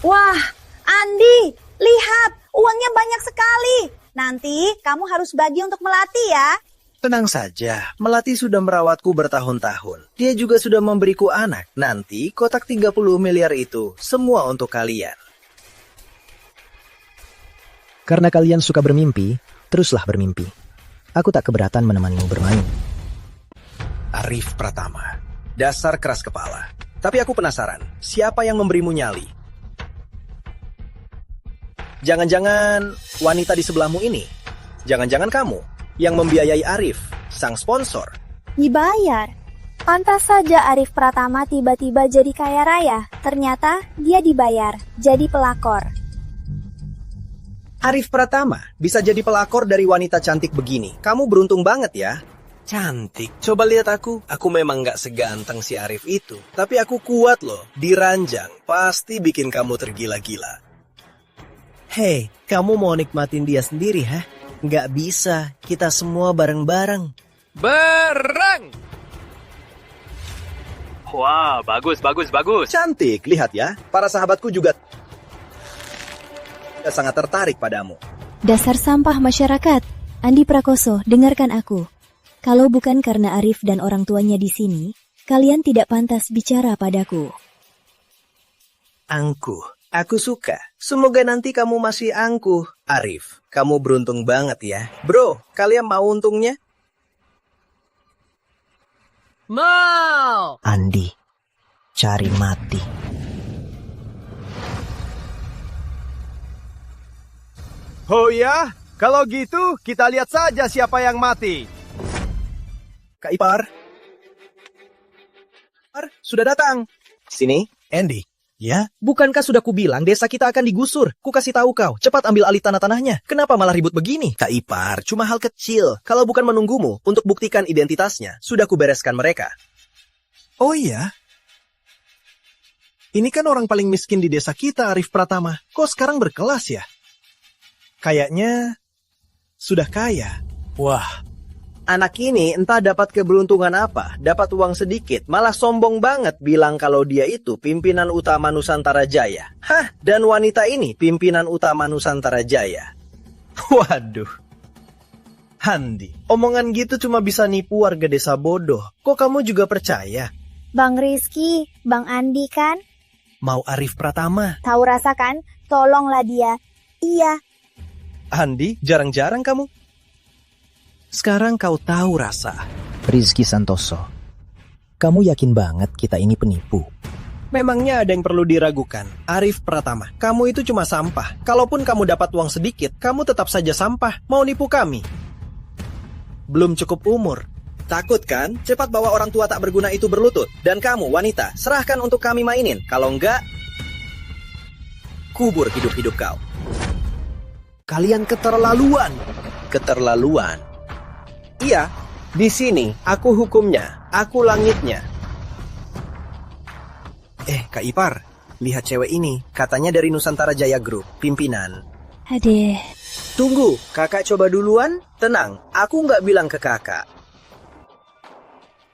Wah, Andi, lihat, uangnya banyak sekali. Nanti kamu harus bagi untuk Melati ya. Tenang saja, Melati sudah merawatku bertahun-tahun. Dia juga sudah memberiku anak. Nanti kotak 30 miliar itu semua untuk kalian. Karena kalian suka bermimpi, teruslah bermimpi. Aku tak keberatan menemanimu bermain. Arif Pratama, dasar keras kepala. Tapi aku penasaran, siapa yang memberimu nyali? Jangan-jangan wanita di sebelahmu ini? Jangan-jangan kamu yang membiayai Arif, sang sponsor? Dibayar. Pantas saja Arif Pratama tiba-tiba jadi kaya raya. Ternyata dia dibayar, jadi pelakor. Arif Pratama bisa jadi pelakor dari wanita cantik begini. Kamu beruntung banget ya. Cantik. Coba lihat aku. Aku memang gak seganteng si Arif itu. Tapi aku kuat loh. Diranjang. Pasti bikin kamu tergila-gila. Hei, kamu mau nikmatin dia sendiri, ha? Nggak bisa, kita semua bareng-bareng. Bareng! Wah, bagus. Cantik, lihat ya. Para sahabatku juga sangat tertarik padamu. Dasar sampah masyarakat. Andi Prakoso, dengarkan aku. Kalau bukan karena Arif dan orang tuanya di sini, kalian tidak pantas bicara padaku. Angkuh. Aku suka. Semoga nanti kamu masih angkuh. Arif, kamu beruntung banget ya. Bro, kalian mau untungnya? Mau! Andi, cari mati. Oh ya? Kalau gitu, kita lihat saja siapa yang mati. Kak Ipar. Sudah datang. Sini. Andy. Ya, bukankah sudah kubilang desa kita akan digusur? Ku kasih tahu kau, cepat ambil alih tanah-tanahnya. Kenapa malah ribut begini? Kak Ipar, cuma hal kecil. Kalau bukan menunggumu untuk buktikan identitasnya, sudah kubereskan mereka. Oh iya? Ini kan orang paling miskin di desa kita, Arif Pratama. Kok sekarang berkelas ya? Kayaknya sudah kaya. Wah, anak ini entah dapat keberuntungan apa, dapat uang sedikit, malah sombong banget bilang kalau dia itu pimpinan utama Nusantara Jaya. Hah, dan wanita ini pimpinan utama Nusantara Jaya. Waduh. Andi, omongan gitu cuma bisa nipu warga desa bodoh. Kok kamu juga percaya? Bang Rizky, Bang Andi kan? Mau Arif Pratama? Tahu rasa kan? Tolonglah dia. Iya. Andi, jarang-jarang kamu. Sekarang kau tahu rasa. Rizky Santoso, kamu yakin banget kita ini penipu? Memangnya ada yang perlu diragukan? Arif Pratama, kamu itu cuma sampah. Kalaupun kamu dapat uang sedikit, kamu tetap saja sampah. Mau nipu kami? Belum cukup umur. Takut kan? Cepat bawa orang tua tak berguna itu berlutut. Dan kamu, wanita, serahkan untuk kami mainin. Kalau enggak, kubur hidup-hidup kau. Kalian keterlaluan. Keterlaluan? Iya, di sini aku hukumnya, aku langitnya. Kak Ipar, lihat cewek ini. Katanya dari Nusantara Jaya Group, pimpinan. Adeh. Tunggu, kakak coba duluan? Tenang, aku nggak bilang ke kakak.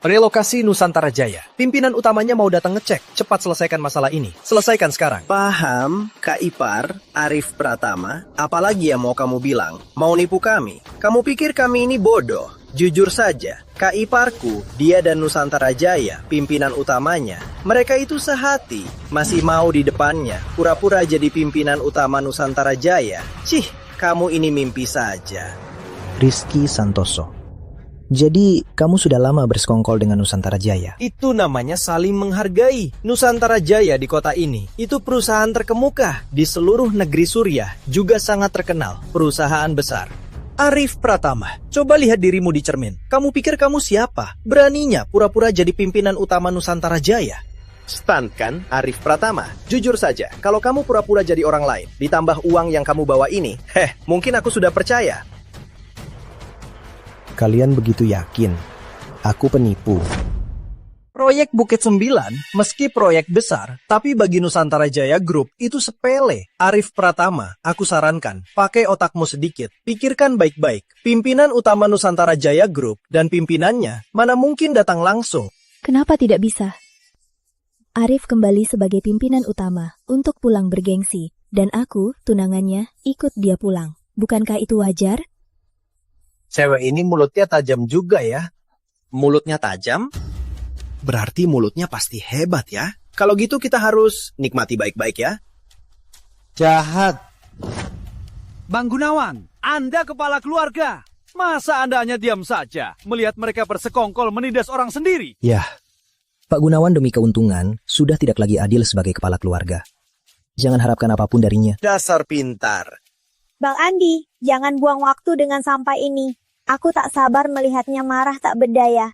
Relokasi Nusantara Jaya. Pimpinan utamanya mau datang ngecek. Cepat selesaikan masalah ini. Selesaikan sekarang. Paham, Kak Ipar, Arif Pratama. Apalagi yang mau kamu bilang? Mau nipu kami? Kamu pikir kami ini bodoh? Jujur saja, Kak Iparku, dia dan Nusantara Jaya, pimpinan utamanya, mereka itu sehati, masih mau di depannya, pura-pura jadi pimpinan utama Nusantara Jaya. Cih, kamu ini mimpi saja. Rizky Santoso, jadi kamu sudah lama bersekongkol dengan Nusantara Jaya? Itu namanya saling menghargai. Nusantara Jaya di kota ini, itu perusahaan terkemuka di seluruh negeri Suriah, juga sangat terkenal, perusahaan besar. Arif Pratama, coba lihat dirimu di cermin. Kamu pikir kamu siapa? Beraninya pura-pura jadi pimpinan utama Nusantara Jaya. Stunt kan, Arif Pratama? Jujur saja, kalau kamu pura-pura jadi orang lain, ditambah uang yang kamu bawa ini, mungkin aku sudah percaya. Kalian begitu yakin aku penipu? Proyek Bukit 9, meski proyek besar, tapi bagi Nusantara Jaya Group itu sepele. Arif Pratama, aku sarankan, pakai otakmu sedikit. Pikirkan baik-baik. Pimpinan utama Nusantara Jaya Group dan pimpinannya mana mungkin datang langsung. Kenapa tidak bisa? Arif kembali sebagai pimpinan utama untuk pulang bergengsi. Dan aku, tunangannya, ikut dia pulang. Bukankah itu wajar? Cewek ini mulutnya tajam juga ya. Mulutnya tajam? Berarti mulutnya pasti hebat ya. Kalau gitu kita harus nikmati baik-baik ya. Jahat. Bang Gunawan, Anda kepala keluarga. Masa Anda hanya diam saja melihat mereka bersekongkol menindas orang sendiri? Yah, Pak Gunawan demi keuntungan sudah tidak lagi adil sebagai kepala keluarga. Jangan harapkan apapun darinya. Dasar pintar. Bang Andi, jangan buang waktu dengan sampah ini. Aku tak sabar melihatnya marah tak berdaya.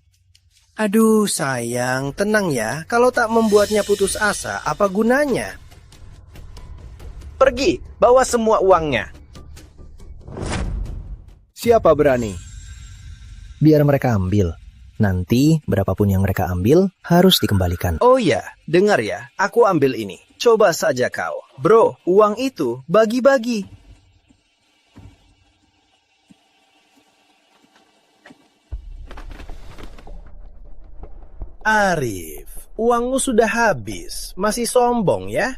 Aduh sayang, tenang ya. Kalau tak membuatnya putus asa, apa gunanya? Pergi, bawa semua uangnya. Siapa berani? Biar mereka ambil. Nanti, berapapun yang mereka ambil, harus dikembalikan. Oh ya, dengar ya, aku ambil ini. Coba saja kau. Bro, uang itu bagi-bagi. Arif, uangmu sudah habis. Masih sombong ya?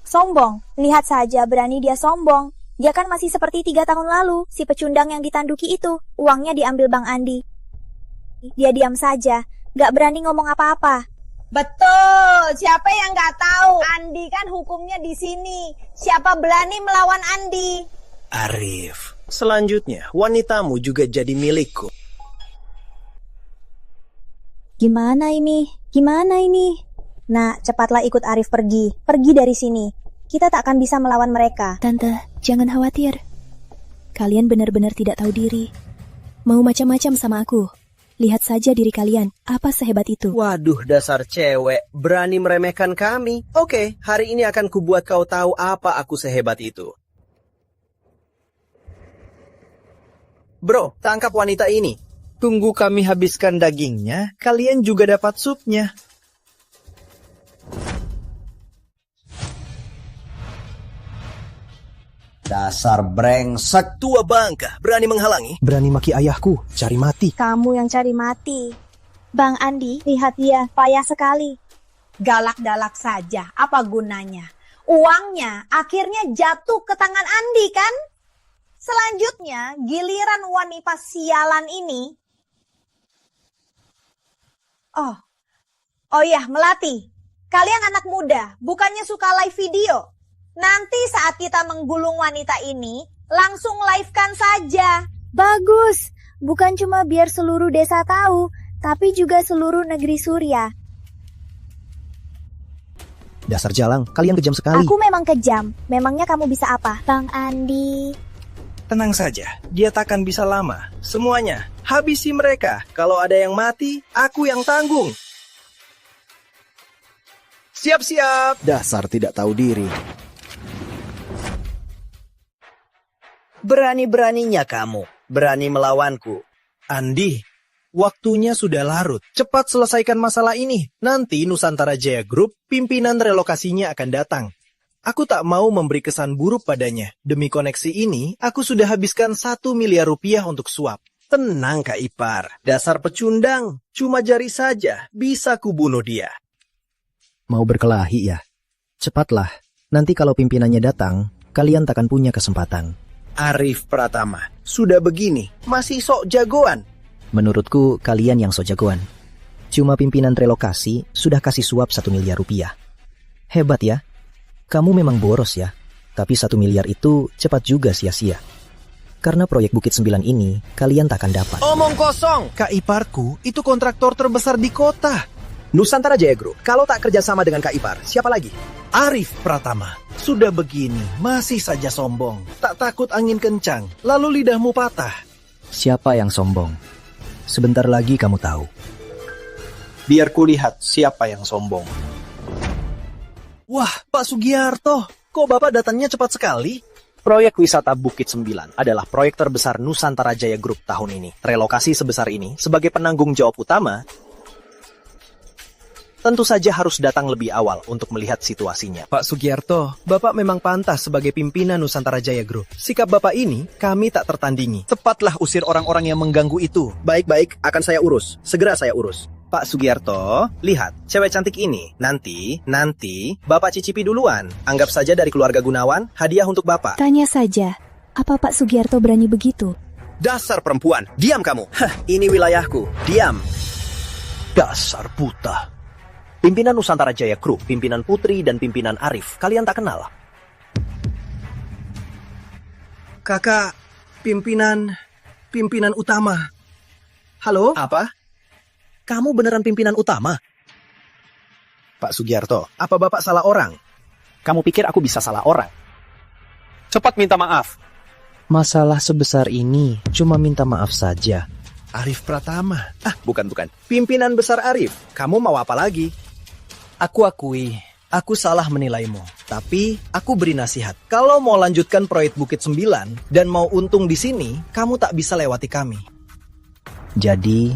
Sombong? Lihat saja berani dia sombong. Dia kan masih seperti 3 tahun lalu, si pecundang yang ditanduki itu. Uangnya diambil Bang Andi. Dia diam saja, gak berani ngomong apa-apa. Betul, siapa yang gak tahu? Andi kan hukumnya di sini. Siapa berani melawan Andi? Arif, selanjutnya wanitamu juga jadi milikku. Gimana ini? Gimana ini? Nah, cepatlah ikut Arif pergi. Pergi dari sini. Kita tak akan bisa melawan mereka. Tante, jangan khawatir. Kalian benar-benar tidak tahu diri. Mau macam-macam sama aku. Lihat saja diri kalian, apa sehebat itu. Waduh, dasar cewek, berani meremehkan kami. Oke, hari ini akan kubuat kau tahu apa aku sehebat itu. Bro, tangkap wanita ini. Tunggu kami habiskan dagingnya, kalian juga dapat supnya. Dasar brengsek. Tua bangka, berani menghalangi? Berani maki ayahku, cari mati. Kamu yang cari mati. Bang Andi, lihat dia, payah sekali. Galak-galak saja, apa gunanya? Uangnya akhirnya jatuh ke tangan Andi kan? Selanjutnya, giliran wanita sialan ini. Oh ya, Melati. Kalian anak muda, bukannya suka live video? Nanti saat kita menggulung wanita ini, Langsung live-kan saja. Bagus. Bukan cuma biar seluruh desa tahu, tapi juga seluruh negeri Surya. Dasar jalang, kalian kejam sekali. Aku memang kejam. Memangnya kamu bisa apa? Bang Andi. Tenang saja, dia takkan bisa lama. Semuanya, habisi mereka. Kalau ada yang mati, aku yang tanggung. Siap-siap. Dasar tidak tahu diri. Berani-beraninya kamu, berani melawanku. Andi, waktunya sudah larut. Cepat selesaikan masalah ini. Nanti Nusantara Jaya Group, pimpinan relokasinya akan datang. Aku tak mau memberi kesan buruk padanya. Demi koneksi ini, aku sudah habiskan 1 miliar rupiah untuk suap. Tenang Kak Ipar, dasar pecundang. Cuma jari saja, bisa kubunuh dia. Mau berkelahi ya? Cepatlah, nanti kalau pimpinannya datang, kalian takkan punya kesempatan. Arif Pratama, sudah begini, masih sok jagoan. Menurutku, kalian yang sok jagoan. Cuma pimpinan relokasi sudah kasih suap 1 miliar rupiah. Hebat ya? Kamu memang boros ya, tapi 1 miliar itu cepat juga sia-sia. Karena proyek Bukit 9 ini, kalian takkan dapat. Omong kosong! Kak Iparku, itu kontraktor terbesar di kota. Nusantara Jaya Group, kalau tak kerjasama dengan Kak Ipar, siapa lagi? Arif Pratama, sudah begini, masih saja sombong. Tak takut angin kencang, lalu lidahmu patah. Siapa yang sombong? Sebentar lagi kamu tahu. Biar kulihat siapa yang sombong. Wah, Pak Sugiarto, kok Bapak datangnya cepat sekali? Proyek wisata Bukit 9 adalah proyek terbesar Nusantara Jaya Group tahun ini. Relokasi sebesar ini, sebagai penanggung jawab utama, tentu saja harus datang lebih awal untuk melihat situasinya. Pak Sugiarto, Bapak memang pantas sebagai pimpinan Nusantara Jaya Group. Sikap Bapak ini, kami tak tertandingi. Cepatlah usir orang-orang yang mengganggu itu. Baik-baik, akan saya urus. Segera saya urus. Pak Sugiarto, lihat, cewek cantik ini. Nanti, Bapak cicipi duluan. Anggap saja dari keluarga Gunawan, hadiah untuk Bapak. Tanya saja, apa Pak Sugiarto berani begitu? Dasar perempuan, diam kamu. Hah, ini wilayahku, diam. Dasar buta. Pimpinan Nusantara Jaya Group, pimpinan Putri dan pimpinan Arif, kalian tak kenal? Kakak, pimpinan utama. Halo? Apa? Kamu beneran pimpinan utama? Pak Sugiarto, apa Bapak salah orang? Kamu pikir aku bisa salah orang? Cepat minta maaf. Masalah sebesar ini cuma minta maaf saja. Arif Pratama. Bukan. Pimpinan besar Arif. Kamu mau apa lagi? Aku akui, aku salah menilaimu. Tapi aku beri nasihat. Kalau mau lanjutkan proyek Bukit 9 dan mau untung di sini, kamu tak bisa lewati kami. Jadi,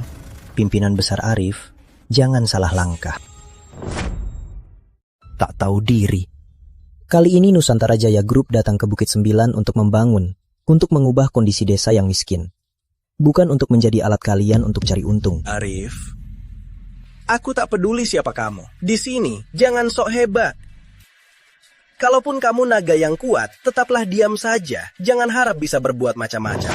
pimpinan besar Arif, jangan salah langkah. Tak tahu diri. Kali ini Nusantara Jaya Group datang ke Bukit 9 untuk membangun, untuk mengubah kondisi desa yang miskin. Bukan untuk menjadi alat kalian untuk cari untung. Arif, aku tak peduli siapa kamu. Di sini, jangan sok hebat. Kalaupun kamu naga yang kuat, tetaplah diam saja. Jangan harap bisa berbuat macam-macam.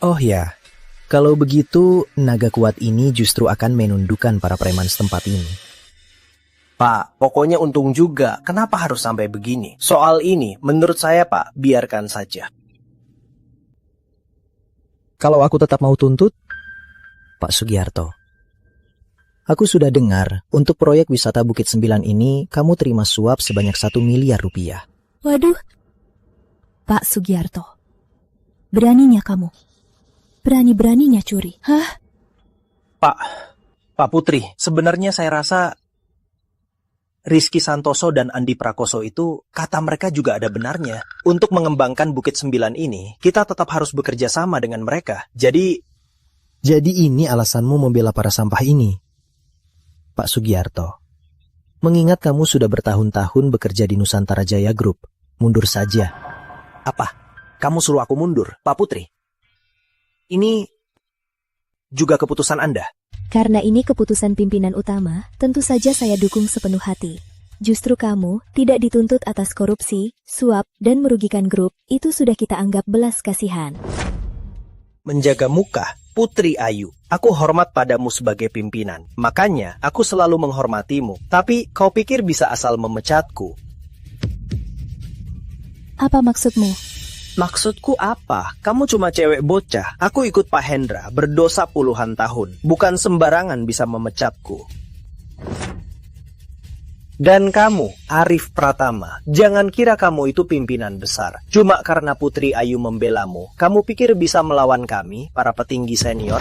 Oh ya, kalau begitu, naga kuat ini justru akan menundukkan para preman setempat ini. Pak, pokoknya untung juga. Kenapa harus sampai begini? Soal ini, menurut saya Pak, biarkan saja. Kalau aku tetap mau tuntut, Pak Sugiarto, aku sudah dengar untuk proyek wisata Bukit 9 ini kamu terima suap sebanyak 1 miliar rupiah. Waduh, Pak Sugiarto, beraninya kamu. Berani-beraninya curi. Hah? Pak Putri, sebenarnya saya rasa Rizky Santoso dan Andi Prakoso itu, kata mereka juga ada benarnya. Untuk mengembangkan Bukit 9 ini, kita tetap harus bekerja sama dengan mereka. Jadi ini alasanmu membela para sampah ini, Pak Sugiarto. Mengingat kamu sudah bertahun-tahun bekerja di Nusantara Jaya Group, mundur saja. Apa? Kamu suruh aku mundur, Pak Putri? Ini juga keputusan Anda? Karena ini keputusan pimpinan utama, tentu saja saya dukung sepenuh hati. Justru kamu tidak dituntut atas korupsi, suap, dan merugikan grup, itu sudah kita anggap belas kasihan. Menjaga muka, Putri Ayu. Aku hormat padamu sebagai pimpinan. Makanya, aku selalu menghormatimu. Tapi, kau pikir bisa asal memecatku? Apa maksudmu? Maksudku apa? Kamu cuma cewek bocah. Aku ikut Pak Hendra, berdosa puluhan tahun. Bukan sembarangan bisa memecatku. Dan kamu, Arif Pratama, jangan kira kamu itu pimpinan besar. Cuma karena Putri Ayu membelamu, kamu pikir bisa melawan kami, para petinggi senior?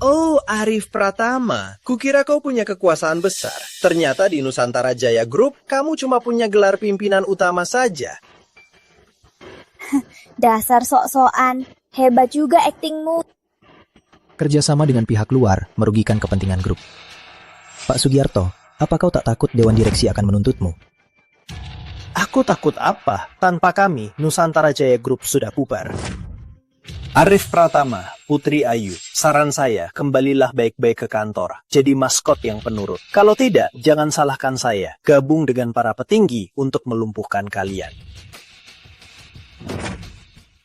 Oh, Arif Pratama, kukira kau punya kekuasaan besar. Ternyata di Nusantara Jaya Group, kamu cuma punya gelar pimpinan utama saja. Dasar sok-sokan, hebat juga aktingmu. Kerjasama dengan pihak luar merugikan kepentingan grup. Pak Sugiarto, apa kau tak takut Dewan Direksi akan menuntutmu? Aku takut apa? Tanpa kami, Nusantara Jaya Group sudah bubar. Arif Pratama, Putri Ayu, saran saya, kembalilah baik-baik ke kantor. Jadi maskot yang penurut. Kalau tidak, jangan salahkan saya. Gabung dengan para petinggi untuk melumpuhkan kalian.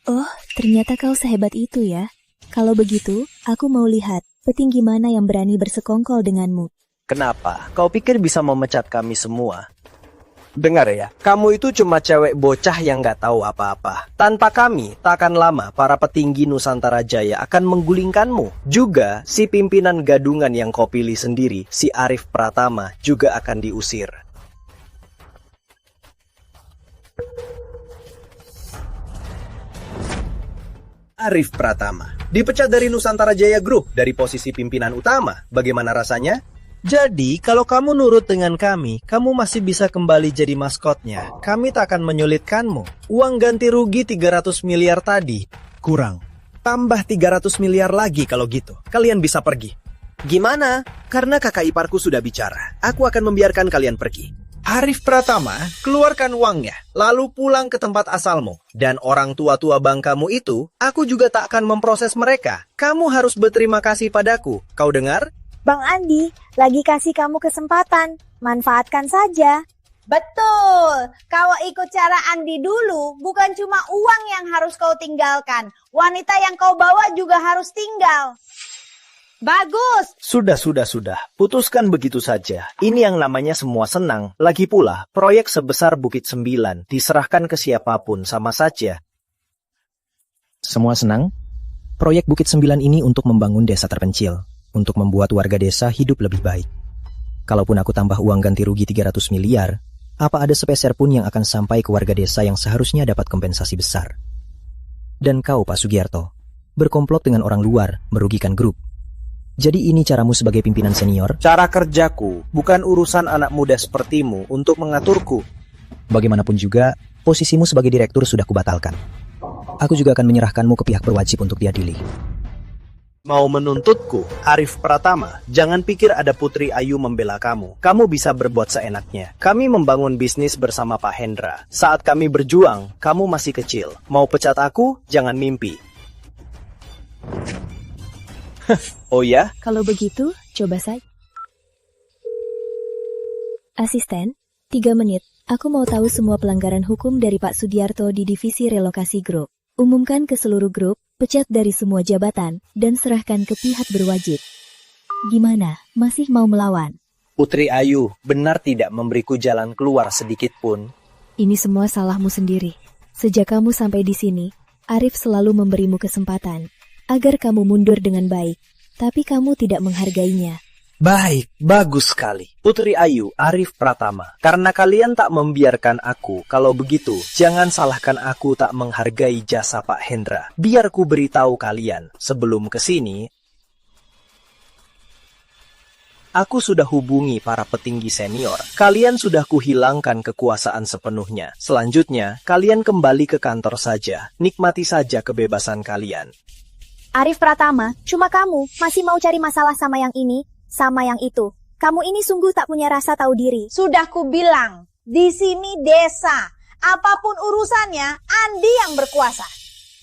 Oh, ternyata kau sehebat itu ya. Kalau begitu, aku mau lihat petinggi mana yang berani bersekongkol denganmu. Kenapa? Kau pikir bisa memecat kami semua? Dengar ya, kamu itu cuma cewek bocah yang gak tahu apa-apa. Tanpa kami, tak akan lama para petinggi Nusantara Jaya akan menggulingkanmu. Juga, si pimpinan gadungan yang kau pilih sendiri, si Arif Pratama, juga akan diusir. Arif Pratama dipecat dari Nusantara Jaya Group dari posisi pimpinan utama. Bagaimana rasanya? Jadi, kalau kamu nurut dengan kami, kamu masih bisa kembali jadi maskotnya. Kami tak akan menyulitkanmu. Uang ganti rugi 300 miliar tadi. Kurang. Tambah 300 miliar lagi kalau gitu. Kalian bisa pergi. Gimana? Karena kakak iparku sudah bicara. Aku akan membiarkan kalian pergi. Arif Pratama, keluarkan uangnya, lalu pulang ke tempat asalmu. Dan orang tua-tua bangkamu itu, aku juga tak akan memproses mereka. Kamu harus berterima kasih padaku. Kau dengar? Bang Andi, lagi kasih kamu kesempatan. Manfaatkan saja. Betul, kau ikut cara Andi dulu, bukan cuma uang yang harus kau tinggalkan. Wanita yang kau bawa juga harus tinggal. Bagus. Sudah. Putuskan begitu saja. Ini yang namanya semua senang. Lagi pula, proyek sebesar Bukit 9 diserahkan ke siapapun sama saja. Semua senang? Proyek Bukit 9 ini untuk membangun desa terpencil. Untuk membuat warga desa hidup lebih baik. Kalaupun aku tambah uang ganti rugi 300 miliar, apa ada sepeser pun yang akan sampai ke warga desa yang seharusnya dapat kompensasi besar? Dan kau, Pak Sugiarto, berkomplot dengan orang luar, merugikan grup. Jadi ini caramu sebagai pimpinan senior? Cara kerjaku, bukan urusan anak muda sepertimu untuk mengaturku. Bagaimanapun juga, posisimu sebagai direktur sudah kubatalkan. Aku juga akan menyerahkanmu ke pihak berwajib untuk diadili. Mau menuntutku, Arif Pratama, jangan pikir ada Putri Ayu membela kamu. Kamu bisa berbuat seenaknya. Kami membangun bisnis bersama Pak Hendra. Saat kami berjuang, kamu masih kecil. Mau pecat aku, jangan mimpi. Oh ya? Kalau begitu, coba saja. Asisten, 3 menit. Aku mau tahu semua pelanggaran hukum dari Pak Sugiarto di divisi relokasi grup. Umumkan ke seluruh grup, pecat dari semua jabatan, dan serahkan ke pihak berwajib. Gimana? Masih mau melawan? Putri Ayu, benar tidak memberiku jalan keluar sedikit pun? Ini semua salahmu sendiri. Sejak kamu sampai di sini, Arif selalu memberimu kesempatan agar kamu mundur dengan baik, tapi kamu tidak menghargainya. Baik, bagus sekali. Putri Ayu, Arif Pratama. Karena kalian tak membiarkan aku, kalau begitu, jangan salahkan aku tak menghargai jasa Pak Hendra. Biar ku beritahu kalian, sebelum kesini, aku sudah hubungi para petinggi senior. Kalian sudah kuhilangkan kekuasaan sepenuhnya. Selanjutnya, kalian kembali ke kantor saja. Nikmati saja kebebasan kalian. Arif Pratama, cuma kamu masih mau cari masalah sama yang ini, sama yang itu. Kamu ini sungguh tak punya rasa tahu diri. Sudah kubilang, di sini desa. Apapun urusannya, Andi yang berkuasa.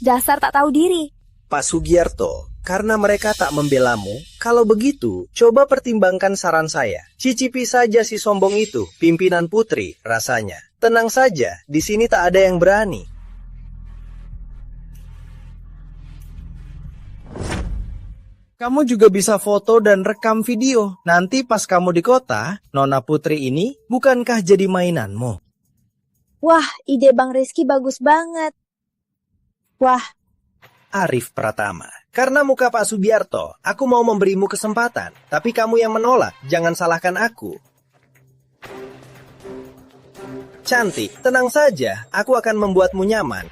Dasar tak tahu diri. Pak Sugiarto, karena mereka tak membelamu, kalau begitu, coba pertimbangkan saran saya. Cicipi saja si sombong itu, pimpinan putri, rasanya. Tenang saja, di sini tak ada yang berani. Kamu juga bisa foto dan rekam video. Nanti pas kamu di kota, Nona Putri ini bukankah jadi mainanmu? Wah, ide Bang Rizky bagus banget. Wah, Arif Pratama, karena muka Pak Sugiarto, aku mau memberimu kesempatan. Tapi kamu yang menolak, jangan salahkan aku. Cantik, tenang saja, aku akan membuatmu nyaman.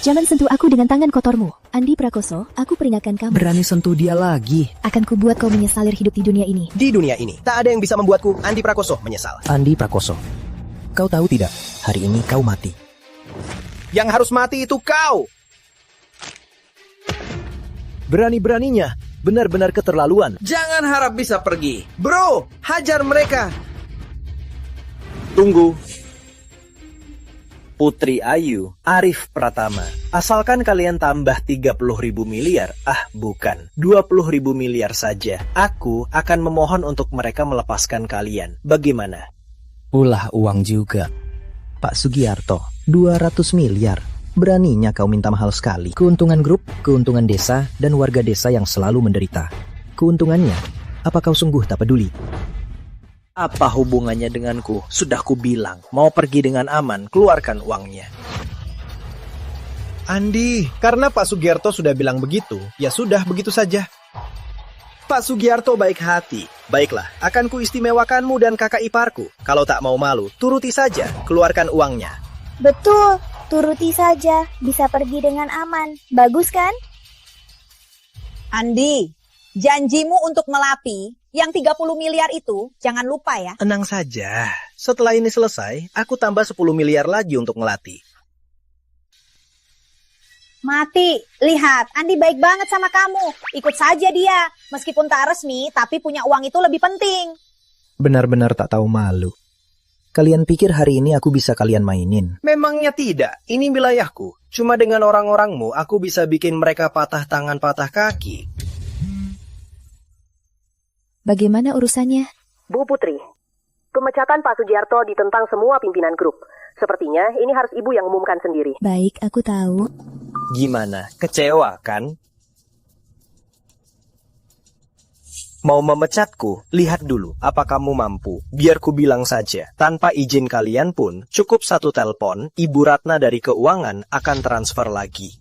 Jangan sentuh aku dengan tangan kotormu. Andi Prakoso, aku peringatkan kamu. Berani sentuh dia lagi. Akan kubuat kau menyesalir hidup di dunia ini. Di dunia ini, tak ada yang bisa membuatku, Andi Prakoso, menyesal. Andi Prakoso, kau tahu tidak, hari ini kau mati. Yang harus mati itu kau! Berani-beraninya, benar-benar keterlaluan. Jangan harap bisa pergi. Bro, hajar mereka. Tunggu. Putri Ayu, Arif Pratama. Asalkan kalian tambah 30.000 miliar. Bukan. 20.000 miliar saja. Aku akan memohon untuk mereka melepaskan kalian. Bagaimana? Ulah uang juga. Pak Sugiarto, 200 miliar. Beraninya kau minta mahal sekali. Keuntungan grup, keuntungan desa, dan warga desa yang selalu menderita. Keuntungannya, apa kau sungguh tak peduli? Apa hubungannya denganku? Sudah kubilang, mau pergi dengan aman, keluarkan uangnya. Andi, karena Pak Sugiarto sudah bilang begitu, ya sudah begitu saja. Pak Sugiarto baik hati. Baiklah, akan kuistimewakanmu dan kakak iparku. Kalau tak mau malu, turuti saja, keluarkan uangnya. Betul, turuti saja, bisa pergi dengan aman. Bagus kan? Andi, janjimu untuk Melati yang 30 miliar itu jangan lupa ya. Tenang saja, setelah ini selesai, aku tambah 10 miliar lagi untuk Melati. Mati, lihat, Andi baik banget sama kamu. Ikut saja dia, meskipun tak resmi, tapi punya uang itu lebih penting. Benar-benar tak tahu malu. Kalian pikir hari ini aku bisa kalian mainin? Memangnya tidak, ini wilayahku. Cuma dengan orang-orangmu, aku bisa bikin mereka patah tangan patah kaki. Bagaimana urusannya? Bu Putri, pemecatan Pak Sugiarto ditentang semua pimpinan grup. Sepertinya ini harus ibu yang umumkan sendiri. Baik, aku tahu. Gimana? Kecewa kan? Mau memecatku? Lihat dulu, apa kamu mampu? Biar ku bilang saja, tanpa izin kalian pun, cukup satu telepon, Ibu Ratna dari keuangan akan transfer lagi.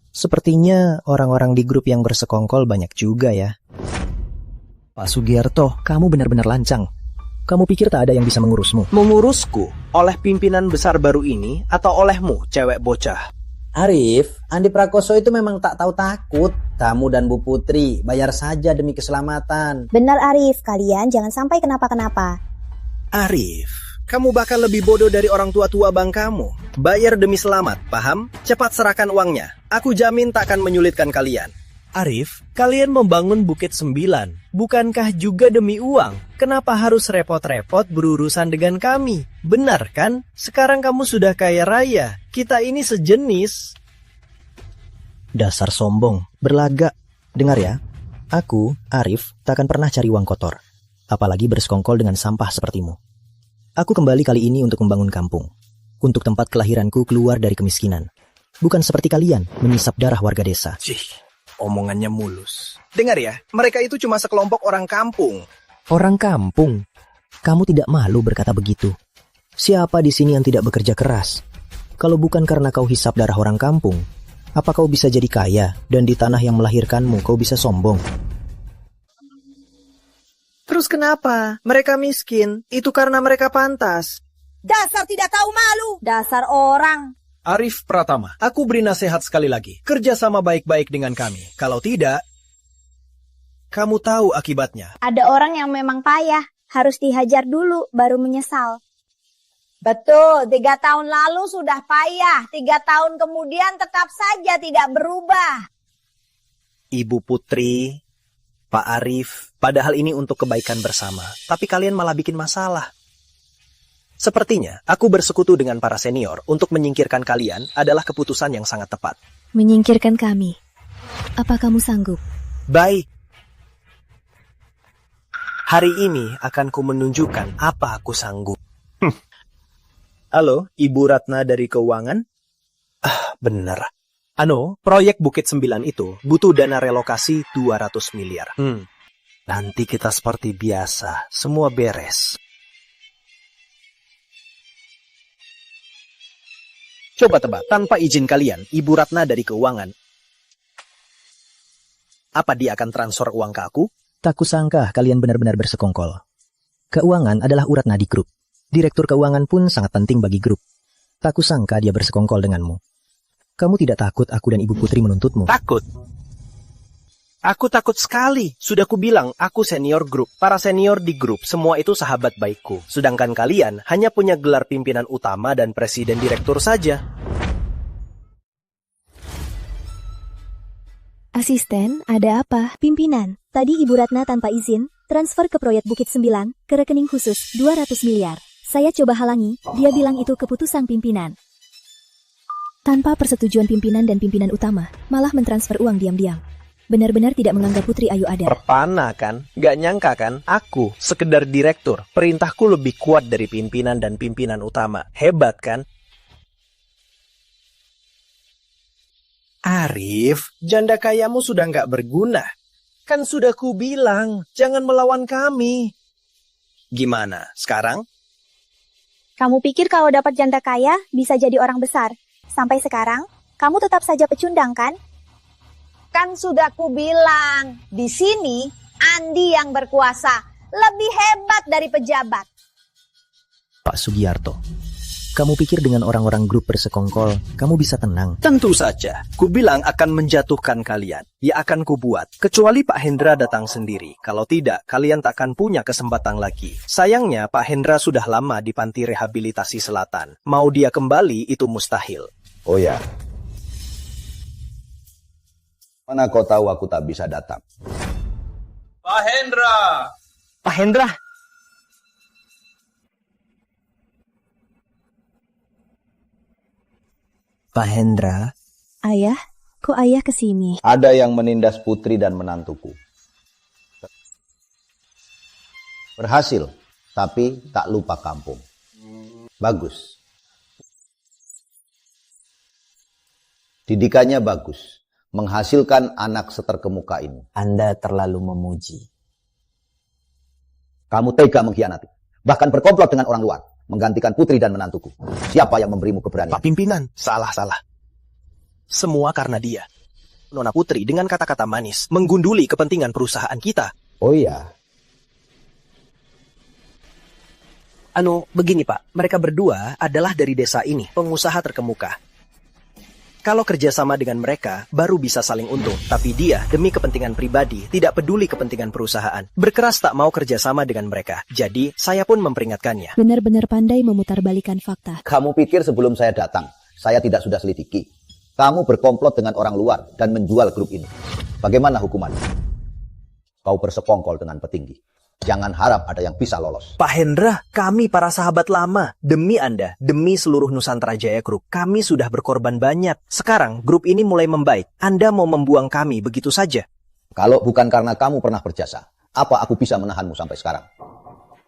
Sepertinya orang-orang di grup yang bersekongkol banyak juga ya. Pak Sugiarto, kamu benar-benar lancang. Kamu pikir tak ada yang bisa mengurusmu? Mengurusku? Oleh pimpinan besar baru ini atau olehmu, cewek bocah? Arif, Andi Prakoso itu memang tak tahu takut. Kamu dan Bu Putri bayar saja demi keselamatan. Benar Arif, kalian jangan sampai kenapa-kenapa. Arif, kamu bakal lebih bodoh dari orang tua-tua bang kamu. Bayar demi selamat, paham? Cepat serahkan uangnya. Aku jamin tak akan menyulitkan kalian. Arif, kalian membangun Bukit 9. Bukankah juga demi uang? Kenapa harus repot-repot berurusan dengan kami? Benar kan? Sekarang kamu sudah kaya raya. Kita ini sejenis. Dasar sombong, berlagak. Dengar ya, aku, Arif, tak akan pernah cari uang kotor. Apalagi bersekongkol dengan sampah sepertimu. Aku kembali kali ini untuk membangun kampung. Untuk tempat kelahiranku keluar dari kemiskinan. Bukan seperti kalian, menyisap darah warga desa. Omongannya mulus. Dengar ya, mereka itu cuma sekelompok orang kampung. Orang kampung? Kamu tidak malu berkata begitu? Siapa di sini yang tidak bekerja keras? Kalau bukan karena kau hisap darah orang kampung, apa kau bisa jadi kaya dan di tanah yang melahirkanmu kau bisa sombong? Terus kenapa? Mereka miskin, itu karena mereka pantas. Dasar tidak tahu malu. Dasar orang. Arif Pratama, aku beri nasihat sekali lagi. Kerjasama baik-baik dengan kami. Kalau tidak, kamu tahu akibatnya. Ada orang yang memang payah, harus dihajar dulu baru menyesal. Betul, 3 tahun lalu sudah payah. 3 tahun kemudian tetap saja tidak berubah. Ibu Putri, Pak Arif, padahal ini untuk kebaikan bersama. Tapi kalian malah bikin masalah. Sepertinya, aku bersekutu dengan para senior untuk menyingkirkan kalian adalah keputusan yang sangat tepat. Menyingkirkan kami? Apa kamu sanggup? Baik. Hari ini akan ku menunjukkan apa aku sanggup. Halo, Ibu Ratna dari keuangan? Bener. Proyek Bukit 9 itu butuh dana relokasi 200 miliar. Nanti kita seperti biasa, semua beres. Coba tebak, tanpa izin kalian, Ibu Ratna dari keuangan, apa dia akan transfer uang ke aku? Tak kusangka kalian benar-benar bersekongkol. Keuangan adalah urat nadi grup. Direktur keuangan pun sangat penting bagi grup. Tak kusangka dia bersekongkol denganmu. Kamu tidak takut aku dan Ibu Putri menuntutmu? Takut? Aku takut sekali. Sudah kubilang, aku senior grup. Para senior di grup, semua itu sahabat baikku. Sedangkan kalian hanya punya gelar pimpinan utama dan presiden direktur saja. Asisten, ada apa? Pimpinan, tadi Ibu Ratna tanpa izin transfer ke proyek Bukit 9 ke rekening khusus 200 miliar. Saya coba halangi, dia bilang itu keputusan pimpinan. Tanpa persetujuan pimpinan dan pimpinan utama, malah mentransfer uang diam-diam. Benar-benar tidak menganggap Putri Ayu ada. Perpana kan? Gak nyangka kan? Aku, sekedar direktur. Perintahku lebih kuat dari pimpinan dan pimpinan utama. Hebat kan? Arif, janda kayamu sudah gak berguna. Kan sudah kubilang, jangan melawan kami. Gimana, sekarang? Kamu pikir kalau dapat janda kaya, bisa jadi orang besar? Sampai sekarang, kamu tetap saja pecundang kan? Kan sudah kubilang, di sini Andi yang berkuasa, lebih hebat dari pejabat. Pak Sugiarto, kamu pikir dengan orang-orang grup bersekongkol, kamu bisa tenang? Tentu saja, kubilang akan menjatuhkan kalian. Ya akan kubuat, kecuali Pak Hendra datang sendiri. Kalau tidak, kalian tak akan punya kesempatan lagi. Sayangnya, Pak Hendra sudah lama di Panti Rehabilitasi Selatan. Mau dia kembali, itu mustahil. Oh ya. Mana kau tahu aku tak bisa datang? Pak Hendra! Pak Hendra! Pak Hendra? Ayah, kok ayah kesini? Ada yang menindas Putri dan menantuku. Berhasil, tapi tak lupa kampung. Bagus. Didikannya bagus. Menghasilkan anak seterkemuka ini. Anda terlalu memuji. Kamu tega mengkhianati. Bahkan berkomplot dengan orang luar. Menggantikan Putri dan menantuku. Siapa yang memberimu keberanian? Pak Pimpinan, salah. Semua karena dia. Nona Putri dengan kata-kata manis menggunduli kepentingan perusahaan kita. Oh iya. Begini Pak, mereka berdua adalah dari desa ini, pengusaha terkemuka. Kalau kerjasama dengan mereka, baru bisa saling untung. Tapi dia, demi kepentingan pribadi, tidak peduli kepentingan perusahaan. Berkeras tak mau kerjasama dengan mereka. Jadi, saya pun memperingatkannya. Benar-benar pandai memutarbalikan fakta. Kamu pikir sebelum saya datang, saya tidak sudah selidiki? Kamu berkomplot dengan orang luar dan menjual grup ini. Bagaimana hukumannya? Kau bersekongkol dengan petinggi. Jangan harap ada yang bisa lolos. Pak Hendra, kami para sahabat lama. Demi Anda, demi seluruh Nusantara Jaya Group, kami sudah berkorban banyak. Sekarang, grup ini mulai membaik. Anda mau membuang kami begitu saja? Kalau bukan karena kamu pernah berjasa, apa aku bisa menahanmu sampai sekarang?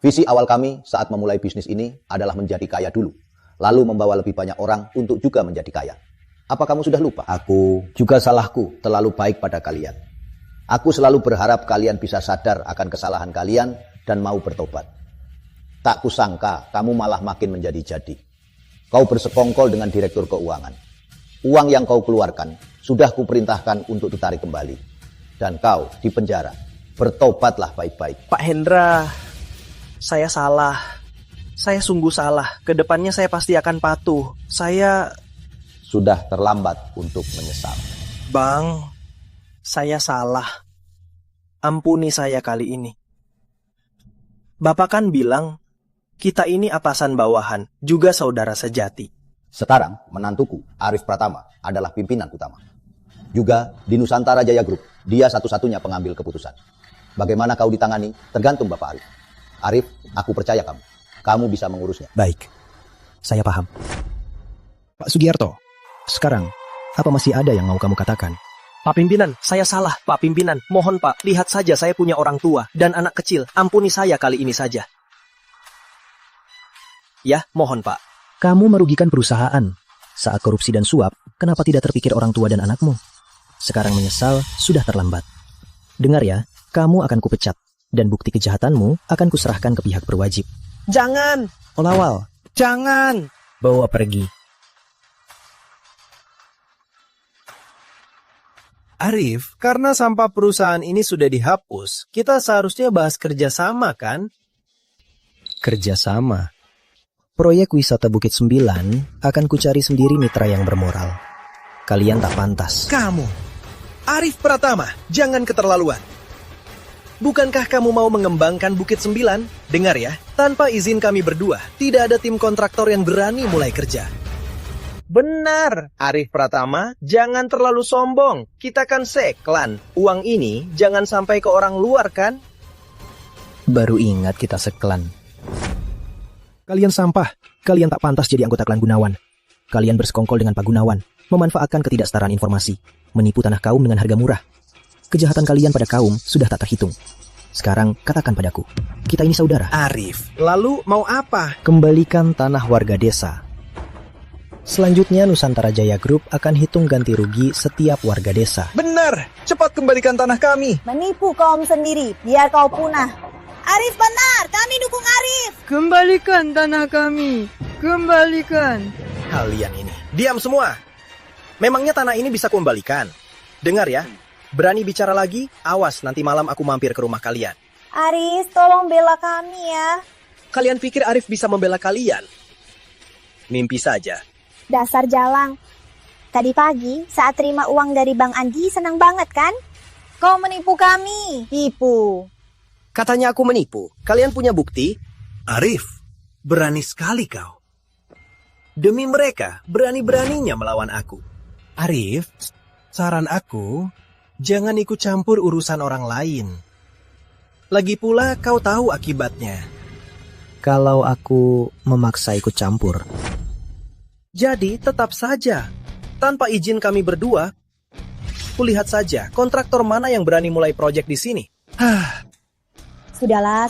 Visi awal kami saat memulai bisnis ini adalah menjadi kaya dulu. Lalu membawa lebih banyak orang untuk juga menjadi kaya. Apa kamu sudah lupa? Aku juga salahku terlalu baik pada kalian. Aku selalu berharap kalian bisa sadar akan kesalahan kalian dan mau bertobat. Tak kusangka kamu malah makin menjadi-jadi. Kau bersekongkol dengan direktur keuangan. Uang yang kau keluarkan sudah kuperintahkan untuk ditarik kembali. Dan kau di penjara. Bertobatlah baik-baik. Pak Hendra, saya salah. Saya sungguh salah. Kedepannya saya pasti akan patuh. Saya... Sudah terlambat untuk menyesal. Bang, saya salah. Ampuni saya kali ini. Bapak kan bilang, kita ini atasan bawahan, juga saudara sejati. Sekarang, menantuku, Arif Pratama, adalah pimpinan utama. Juga di Nusantara Jaya Group, dia satu-satunya pengambil keputusan. Bagaimana kau ditangani, tergantung Bapak Arif. Arif, aku percaya kamu. Kamu bisa mengurusnya. Baik, saya paham. Pak Sugiarto, sekarang, apa masih ada yang mau kamu katakan? Pak Pimpinan, saya salah. Pak Pimpinan, mohon Pak, lihat saja saya punya orang tua dan anak kecil. Ampuni saya kali ini saja. Ya, mohon Pak. Kamu merugikan perusahaan. Saat korupsi dan suap, kenapa tidak terpikir orang tua dan anakmu? Sekarang menyesal, sudah terlambat. Dengar ya, kamu akan kupecat. Dan bukti kejahatanmu akan kuserahkan ke pihak berwajib. Jangan! Olawal, Jangan! bawa pergi. Arif, karena sampah perusahaan ini sudah dihapus, kita seharusnya bahas kerjasama, kan? Kerjasama? Proyek wisata Bukit 9 akan kucari sendiri mitra yang bermoral. Kalian tak pantas. Kamu, Arif Pratama, jangan keterlaluan. Bukankah kamu mau mengembangkan Bukit 9? Dengar ya, tanpa izin kami berdua, tidak ada tim kontraktor yang berani mulai kerja. Benar, Arif Pratama, jangan terlalu sombong. Kita kan seklan. Uang ini jangan sampai ke orang luar, kan? Baru ingat kita seklan. Kalian sampah. Kalian tak pantas jadi anggota klan Gunawan. Kalian bersekongkol dengan Pak Gunawan, memanfaatkan ketidaksetaraan informasi, menipu tanah kaum dengan harga murah. Kejahatan kalian pada kaum sudah tak terhitung. Sekarang katakan padaku, kita ini saudara. Arif, lalu mau apa? Kembalikan tanah warga desa. Selanjutnya Nusantara Jaya Group akan hitung ganti rugi setiap warga desa. Benar, cepat kembalikan tanah kami. Menipu kaum sendiri, biar kau punah. Arif benar, kami dukung Arif. Kembalikan tanah kami, kembalikan. Kalian ini, diam semua. Memangnya tanah ini bisa kembalikan? Dengar ya, berani bicara lagi, awas nanti malam aku mampir ke rumah kalian. Arif, tolong bela kami ya. Kalian pikir Arif bisa membela kalian? Mimpi saja. Dasar jalang. Tadi pagi saat terima uang dari Bang Andi senang banget kan? Kau menipu kami. Tipu. Katanya aku menipu. Kalian punya bukti? Arif, berani sekali kau. Demi mereka, berani-beraninya melawan aku. Arif, saran aku, jangan ikut campur urusan orang lain. Lagi pula kau tahu akibatnya. Kalau aku memaksa ikut campur. Jadi tetap saja, tanpa izin kami berdua, kulihat saja kontraktor mana yang berani mulai proyek di sini. Sudahlah.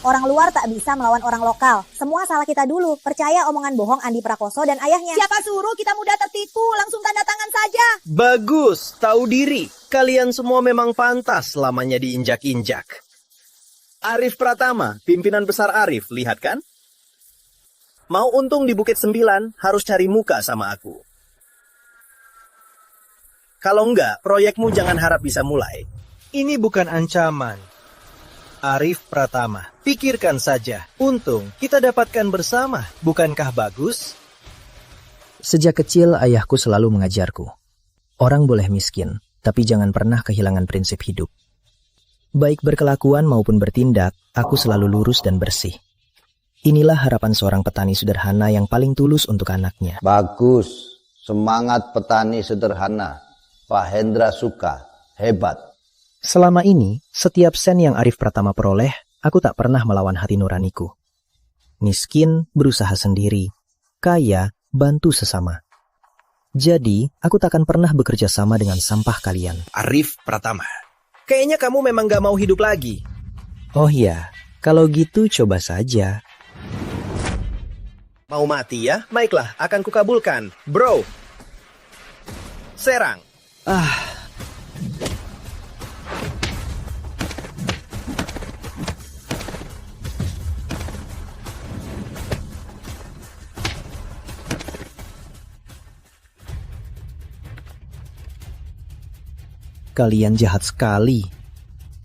Orang luar tak bisa melawan orang lokal. Semua salah kita dulu. Percaya omongan bohong Andi Prakoso dan ayahnya. Siapa suruh kita mudah tertipu? Langsung tanda tangan saja. Bagus, tahu diri. Kalian semua memang pantas lamanya diinjak-injak. Arif Pratama, pimpinan besar Arif, lihat kan? Mau untung di Bukit 9, harus cari muka sama aku. Kalau enggak, proyekmu jangan harap bisa mulai. Ini bukan ancaman. Arif Pratama, pikirkan saja. Untung kita dapatkan bersama, bukankah bagus? Sejak kecil ayahku selalu mengajarku. Orang boleh miskin, tapi jangan pernah kehilangan prinsip hidup. Baik berkelakuan maupun bertindak, aku selalu lurus dan bersih. Inilah harapan seorang petani sederhana yang paling tulus untuk anaknya. Bagus, semangat petani sederhana. Pak Hendra suka, hebat. Selama ini, setiap sen yang Arif Pratama peroleh, aku tak pernah melawan hati nuraniku. Miskin, berusaha sendiri. Kaya, bantu sesama. Jadi, aku takkan pernah bekerja sama dengan sampah kalian. Arif Pratama, kayaknya kamu memang gak mau hidup lagi. Oh iya, kalau gitu coba saja. Mau mati ya? Baiklah, akan kukabulkan. Bro, serang. Kalian jahat sekali.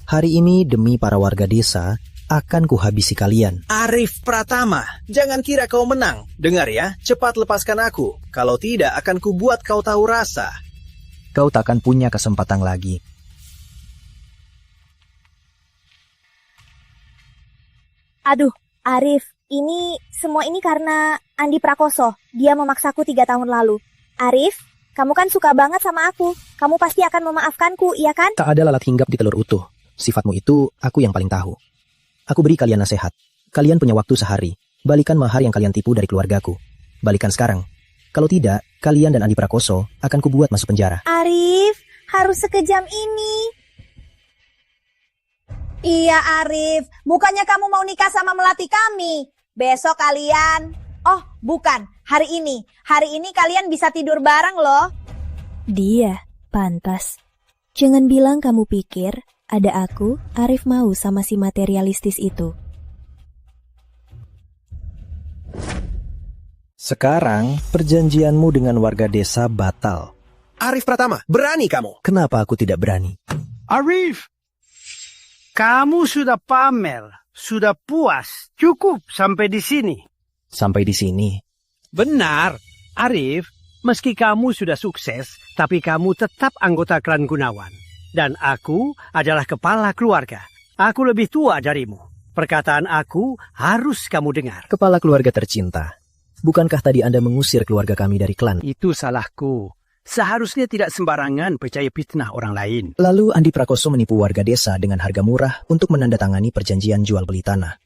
Hari ini demi para warga desa, akan kuhabisi kalian. Arif Pratama, jangan kira kau menang. Dengar ya, cepat lepaskan aku. Kalau tidak, akan kubuat kau tahu rasa. Kau takkan punya kesempatan lagi. Aduh, Arif, semua ini karena Andi Prakoso. Dia memaksaku 3 tahun lalu. Arif, kamu kan suka banget sama aku. Kamu pasti akan memaafkanku, iya kan? Tak ada lalat hinggap di telur utuh. Sifatmu itu, aku yang paling tahu. Aku beri kalian nasihat. Kalian punya waktu sehari. Balikan mahar yang kalian tipu dari keluargaku. Balikan sekarang. Kalau tidak, kalian dan Andi Prakoso akan kubuat masuk penjara. Arif, harus sekejam ini. Iya Arif, bukannya kamu mau nikah sama melati kami? Besok kalian... Oh, bukan. Hari ini. Hari ini kalian bisa tidur bareng loh. Dia, pantas. Jangan bilang kamu pikir ada aku, Arif mau sama si materialistis itu. Sekarang, perjanjianmu dengan warga desa batal. Arif Pratama, berani kamu? Kenapa aku tidak berani? Arif, kamu sudah pamer, sudah puas, cukup sampai di sini. Sampai di sini? Benar, Arif, meski kamu sudah sukses, tapi kamu tetap anggota klan Gunawan. Dan aku adalah kepala keluarga. Aku lebih tua darimu. Perkataan aku harus kamu dengar. Kepala keluarga tercinta, bukankah tadi Anda mengusir keluarga kami dari klan? Itu salahku. Seharusnya tidak sembarangan percaya fitnah orang lain. Lalu Andi Prakoso menipu warga desa dengan harga murah untuk menandatangani perjanjian jual beli tanah.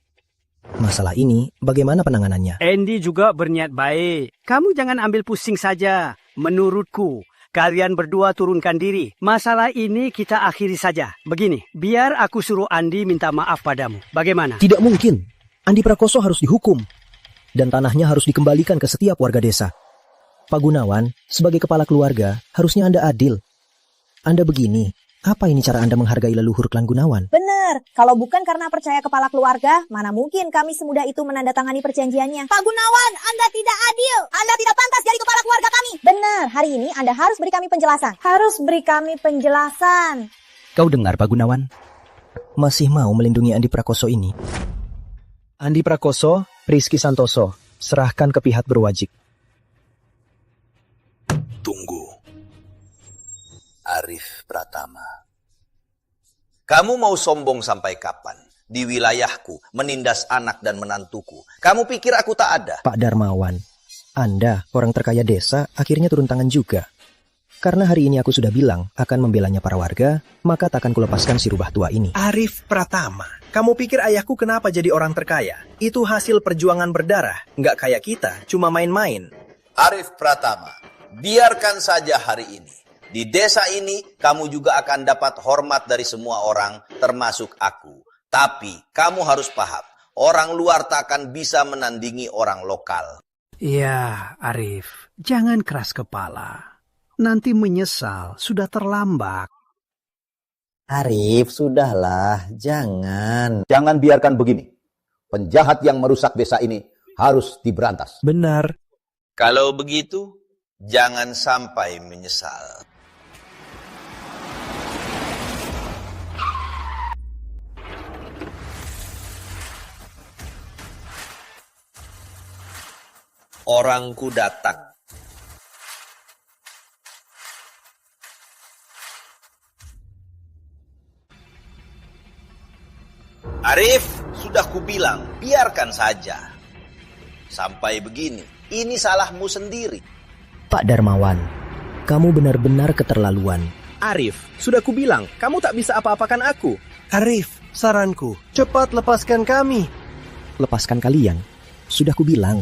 Masalah ini bagaimana penanganannya? Andy juga berniat baik. Kamu jangan ambil pusing saja. Menurutku, kalian berdua turunkan diri. Masalah ini kita akhiri saja. Begini, biar aku suruh Andy minta maaf padamu. Bagaimana? Tidak mungkin. Andi Prakoso harus dihukum. Dan tanahnya harus dikembalikan ke setiap warga desa. Pak Gunawan, sebagai kepala keluarga, harusnya Anda adil. Anda begini, apa ini cara Anda menghargai leluhur klan Gunawan? Bener, kalau bukan karena percaya kepala keluarga, mana mungkin kami semudah itu menandatangani perjanjiannya. Pak Gunawan, Anda tidak adil. Anda tidak pantas jadi kepala keluarga kami. Bener, hari ini Anda harus beri kami penjelasan. Harus beri kami penjelasan. Kau dengar, Pak Gunawan? Masih mau melindungi Andi Prakoso ini? Andi Prakoso, Rizky Santoso, serahkan ke pihak berwajib. Tunggu. Arif Pratama. Kamu mau sombong sampai kapan? Di wilayahku, menindas anak dan menantuku. Kamu pikir aku tak ada? Pak Darmawan, Anda, orang terkaya desa, akhirnya turun tangan juga. Karena hari ini aku sudah bilang akan membelanya para warga, maka takkan kulepaskan si rubah tua ini. Arif Pratama, kamu pikir ayahku kenapa jadi orang terkaya? Itu hasil perjuangan berdarah. Nggak kayak kita, cuma main-main. Arif Pratama, biarkan saja hari ini. Di desa ini, kamu juga akan dapat hormat dari semua orang, termasuk aku. Tapi, kamu harus paham, orang luar tak akan bisa menandingi orang lokal. Ya, Arif, jangan keras kepala. Nanti menyesal, sudah terlambat. Arif, sudahlah, jangan. Jangan biarkan begini. Penjahat yang merusak desa ini harus diberantas. Benar. Kalau begitu, jangan sampai menyesal. Orangku datang. Arif, sudah kubilang, biarkan saja. Sampai begini, ini salahmu sendiri. Pak Darmawan, kamu benar-benar keterlaluan. Arif, sudah kubilang, kamu tak bisa apa-apakan aku. Arif, saranku, cepat lepaskan kami. Lepaskan kalian? Sudah kubilang.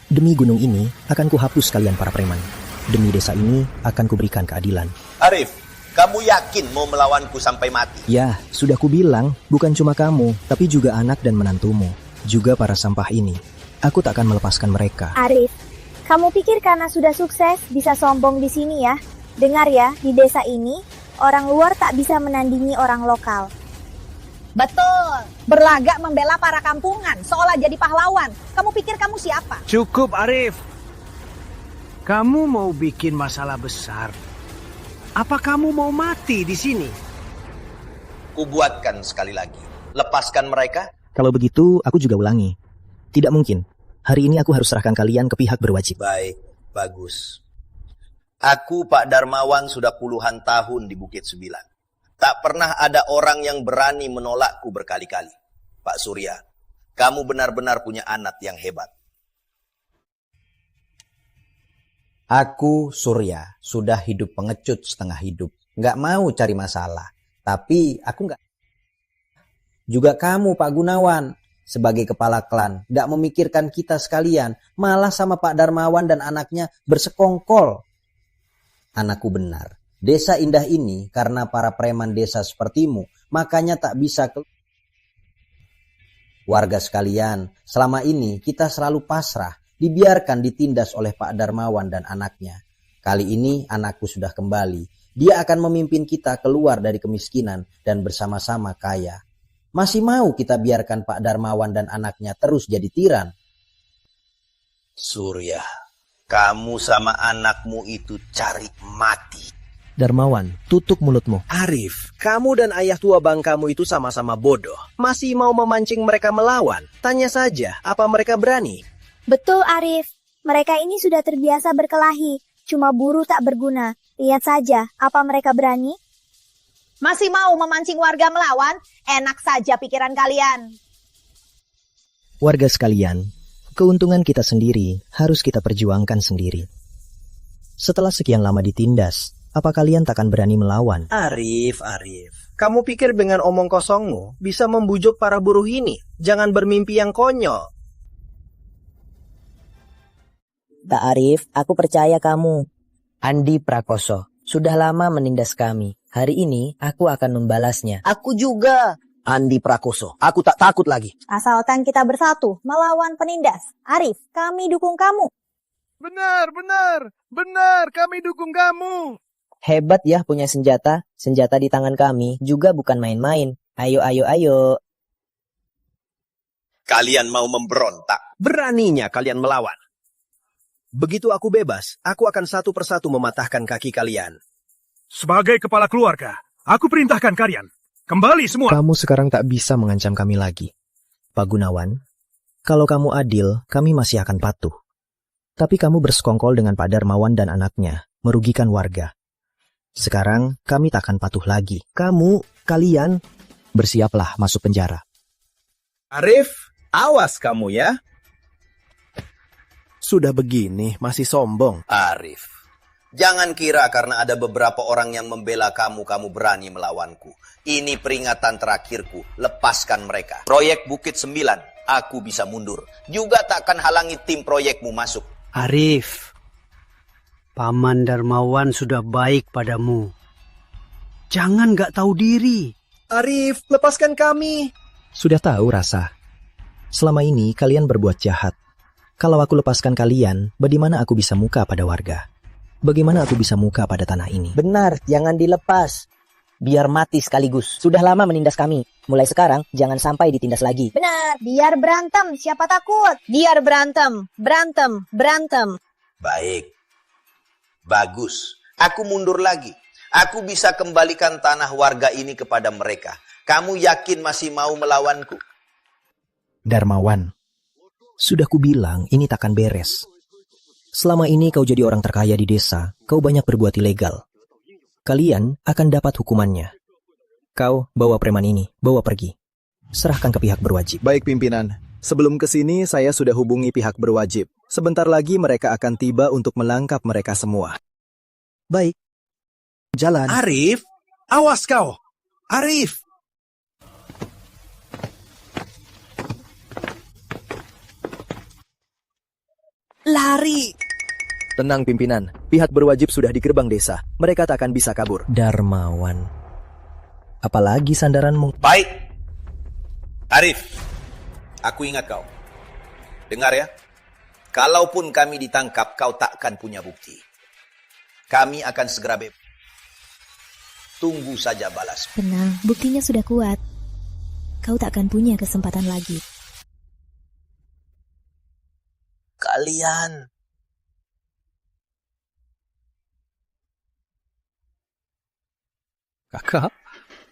Demi gunung ini, akan kuhapus kalian para preman. Demi desa ini, akan kuberikan keadilan. Arif, kamu yakin mau melawanku sampai mati? Ya, sudah kubilang, bukan cuma kamu, tapi juga anak dan menantumu. Juga para sampah ini. Aku tak akan melepaskan mereka. Arif, kamu pikir karena sudah sukses, bisa sombong di sini ya? Dengar ya, di desa ini, orang luar tak bisa menandingi orang lokal. Betul, berlagak membela para kampungan, seolah jadi pahlawan. Kamu pikir kamu siapa? Cukup, Arif. Kamu mau bikin masalah besar. Apa kamu mau mati di sini? Kubuatkan sekali lagi. Lepaskan mereka. Kalau begitu, aku juga ulangi. Tidak mungkin. Hari ini aku harus serahkan kalian ke pihak berwajib. Baik, bagus. Aku, Pak Darmawan, sudah puluhan tahun di Bukit Sembilan. Tak pernah ada orang yang berani menolakku berkali-kali. Pak Surya, kamu benar-benar punya anak yang hebat. Aku, Surya, sudah hidup pengecut setengah hidup. Nggak mau cari masalah. Tapi aku nggak. Juga kamu, Pak Gunawan, sebagai kepala klan, nggak memikirkan kita sekalian. Malah sama Pak Darmawan dan anaknya bersekongkol. Anakku benar. Desa indah ini karena para preman desa sepertimu, makanya tak bisa Warga sekalian, selama ini kita selalu pasrah, dibiarkan ditindas oleh Pak Darmawan dan anaknya. Kali ini anakku sudah kembali. Dia akan memimpin kita keluar dari kemiskinan dan bersama-sama kaya. Masih mau kita biarkan Pak Darmawan dan anaknya terus jadi tiran? Surya, Kamu sama anakmu itu cari mati. Darmawan, tutup mulutmu. Arif, kamu dan ayah tua bang kamu itu sama-sama bodoh. Masih mau memancing mereka melawan? Tanya saja, apa mereka berani? Betul, Arif. Mereka ini sudah terbiasa berkelahi. Cuma buruh tak berguna. Lihat saja, apa mereka berani? Masih mau memancing warga melawan? Enak saja pikiran kalian. Warga sekalian, keuntungan kita sendiri harus kita perjuangkan sendiri. Setelah sekian lama ditindas, apa kalian takkan berani melawan? Arif, kamu pikir dengan omong kosongmu bisa membujuk para buruh ini? Jangan bermimpi yang konyol. Kak Arif, aku percaya kamu. Andi Prakoso, sudah lama menindas kami. Hari ini aku akan membalasnya. Aku juga. Andi Prakoso, aku tak takut lagi. Asalkan kita bersatu melawan penindas. Arif, kami dukung kamu. Benar, kami dukung kamu. Hebat ya punya senjata. Senjata di tangan kami juga bukan main-main. Ayo. Kalian mau memberontak? Beraninya kalian melawan. Begitu aku bebas, aku akan satu persatu mematahkan kaki kalian. Sebagai kepala keluarga, aku perintahkan kalian. Kembali semua. Kamu sekarang tak bisa mengancam kami lagi. Pak Gunawan, kalau kamu adil, kami masih akan patuh. Tapi kamu bersekongkol dengan Pak Darmawan dan anaknya, merugikan warga. Sekarang kami tak akan patuh lagi. Kalian, bersiaplah masuk penjara. Arif, awas kamu ya. Sudah begini, masih sombong. Arif, jangan kira karena ada beberapa orang yang membela kamu berani melawanku. Ini peringatan terakhirku, lepaskan mereka. Proyek Bukit 9, aku bisa mundur. Juga takkan halangi tim proyekmu masuk. Arif, Paman Darmawan sudah baik padamu. Jangan gak tahu diri. Arif, lepaskan kami. Sudah tahu rasa. Selama ini kalian berbuat jahat. Kalau aku lepaskan kalian, bagaimana aku bisa muka pada warga? Bagaimana aku bisa muka pada tanah ini? Benar, jangan dilepas. Biar mati sekaligus. Sudah lama menindas kami. Mulai sekarang, jangan sampai ditindas lagi. Benar, biar berantem. Siapa takut? Biar berantem. Baik. Bagus. Aku mundur lagi. Aku bisa kembalikan tanah warga ini kepada mereka. Kamu yakin masih mau melawanku? Darmawan, sudah kubilang ini takkan beres. Selama ini kau jadi orang terkaya di desa, kau banyak berbuat ilegal. Kalian akan dapat hukumannya. Kau bawa preman ini, bawa pergi. Serahkan ke pihak berwajib. Baik pimpinan, sebelum kesini saya sudah hubungi pihak berwajib. Sebentar lagi mereka akan tiba untuk menangkap mereka semua. Baik, jalan. Arif, awas kau. Arif. Lari. Tenang pimpinan, pihak berwajib sudah di gerbang desa. Mereka tak akan bisa kabur. Darmawan, apalagi sandaranmu? Baik. Arif, aku ingat kau. Dengar ya. Kalaupun kami ditangkap, kau takkan punya bukti. Kami akan segera bebas. Tunggu saja balas. Tenang, buktinya sudah kuat. Kau tak akan punya kesempatan lagi. Kalian. Kakak,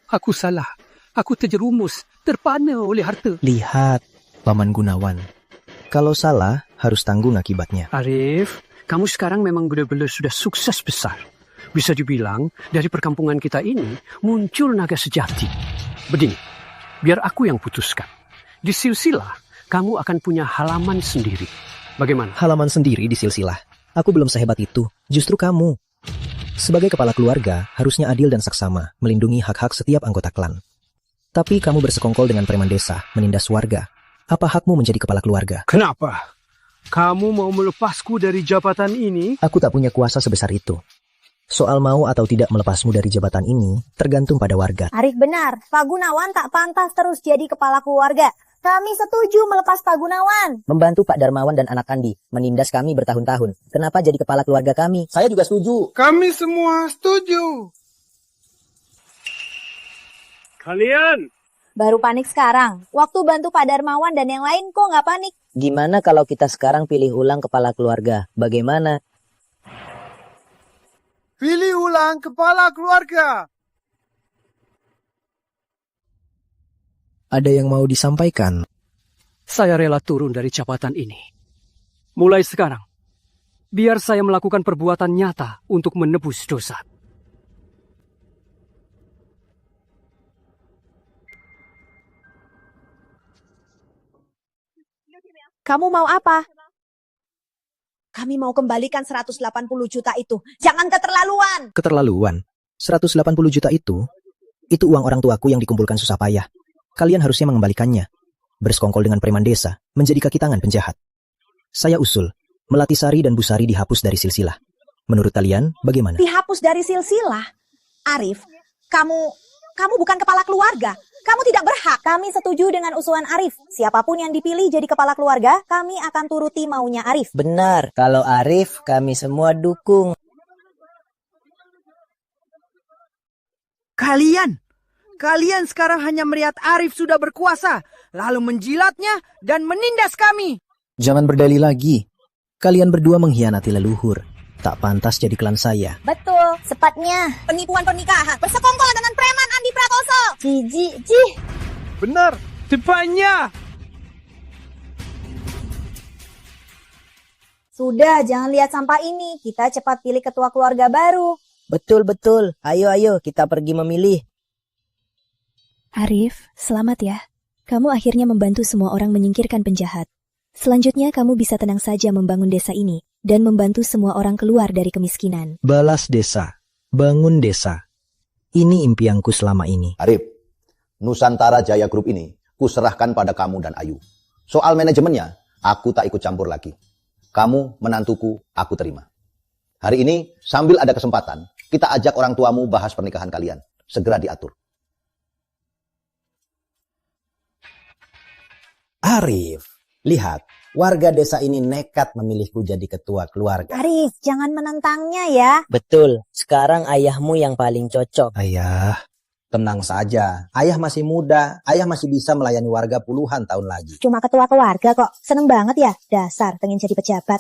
aku salah. Aku terjerumus, terpana oleh harta. Lihat, Paman Gunawan. Kalau salah, harus tanggung akibatnya. Arif, kamu sekarang memang benar-benar sudah sukses besar. Bisa dibilang, dari perkampungan kita ini, muncul naga sejati. Begini, biar aku yang putuskan. Di silsilah, kamu akan punya halaman sendiri. Bagaimana? Halaman sendiri di silsilah? Aku belum sehebat itu. Justru kamu. Sebagai kepala keluarga, harusnya adil dan saksama, melindungi hak-hak setiap anggota klan. Tapi kamu bersekongkol dengan preman desa, menindas warga. Apa hakmu menjadi kepala keluarga? Kenapa? Kamu mau melepasku dari jabatan ini? Aku tak punya kuasa sebesar itu. Soal mau atau tidak melepasmu dari jabatan ini, tergantung pada warga. Arif benar, Pak Gunawan tak pantas terus jadi kepala keluarga. Kami setuju melepas Pak Gunawan. Membantu Pak Darmawan dan anak Andi, menindas kami bertahun-tahun. Kenapa jadi kepala keluarga kami? Saya juga setuju. Kami semua setuju. Kalian, Baru panik sekarang. Waktu bantu Pak Darmawan dan yang lain kok nggak panik? Gimana kalau kita sekarang pilih ulang kepala keluarga? Bagaimana? Pilih ulang kepala keluarga. Ada yang mau disampaikan? Saya rela turun dari jabatan ini. Mulai sekarang, biar saya melakukan perbuatan nyata untuk menebus dosa. Kamu mau apa? Kami mau kembalikan 180 juta itu. Jangan keterlaluan. Keterlaluan. 180 juta itu uang orang tuaku yang dikumpulkan susah payah. Kalian harusnya mengembalikannya. Bersekongkol dengan preman desa, menjadi kaki tangan penjahat. Saya usul, Melati Sari dan Bu Sari dihapus dari silsilah. Menurut kalian, bagaimana? Dihapus dari silsilah. Arif, kamu bukan kepala keluarga. Kamu tidak berhak. Kami setuju dengan usulan Arif. Siapapun yang dipilih jadi kepala keluarga, kami akan turuti maunya Arif. Benar, kalau Arif kami semua dukung. Kalian sekarang hanya melihat Arif sudah berkuasa, lalu menjilatnya dan menindas kami. Jangan berdalih lagi. Kalian berdua mengkhianati leluhur. Tak pantas jadi klan saya. Betul, sepatnya. Penipuan pernikahan, bersekongkol dengan preman Andi Prakoso. Jijik. Benar, tepatnya. Sudah, jangan lihat sampah ini. Kita cepat pilih ketua keluarga baru. Betul. Ayo, kita pergi memilih. Arif, selamat ya. Kamu akhirnya membantu semua orang menyingkirkan penjahat. Selanjutnya kamu bisa tenang saja membangun desa ini dan membantu semua orang keluar dari kemiskinan. Balas desa, bangun desa. Ini impianku selama ini. Arif, Nusantara Jaya Group ini kuserahkan pada kamu dan Ayu. Soal manajemennya, aku tak ikut campur lagi. Kamu menantuku, aku terima. Hari ini, sambil ada kesempatan, kita ajak orang tuamu bahas pernikahan kalian. Segera diatur. Arif, lihat, warga desa ini nekat memilihku jadi ketua keluarga. Arif, jangan menentangnya ya. Betul, sekarang ayahmu yang paling cocok. Ayah, tenang saja. Ayah masih muda, ayah masih bisa melayani warga puluhan tahun lagi. Cuma ketua keluarga kok, seneng banget ya. Dasar, pengen jadi pejabat.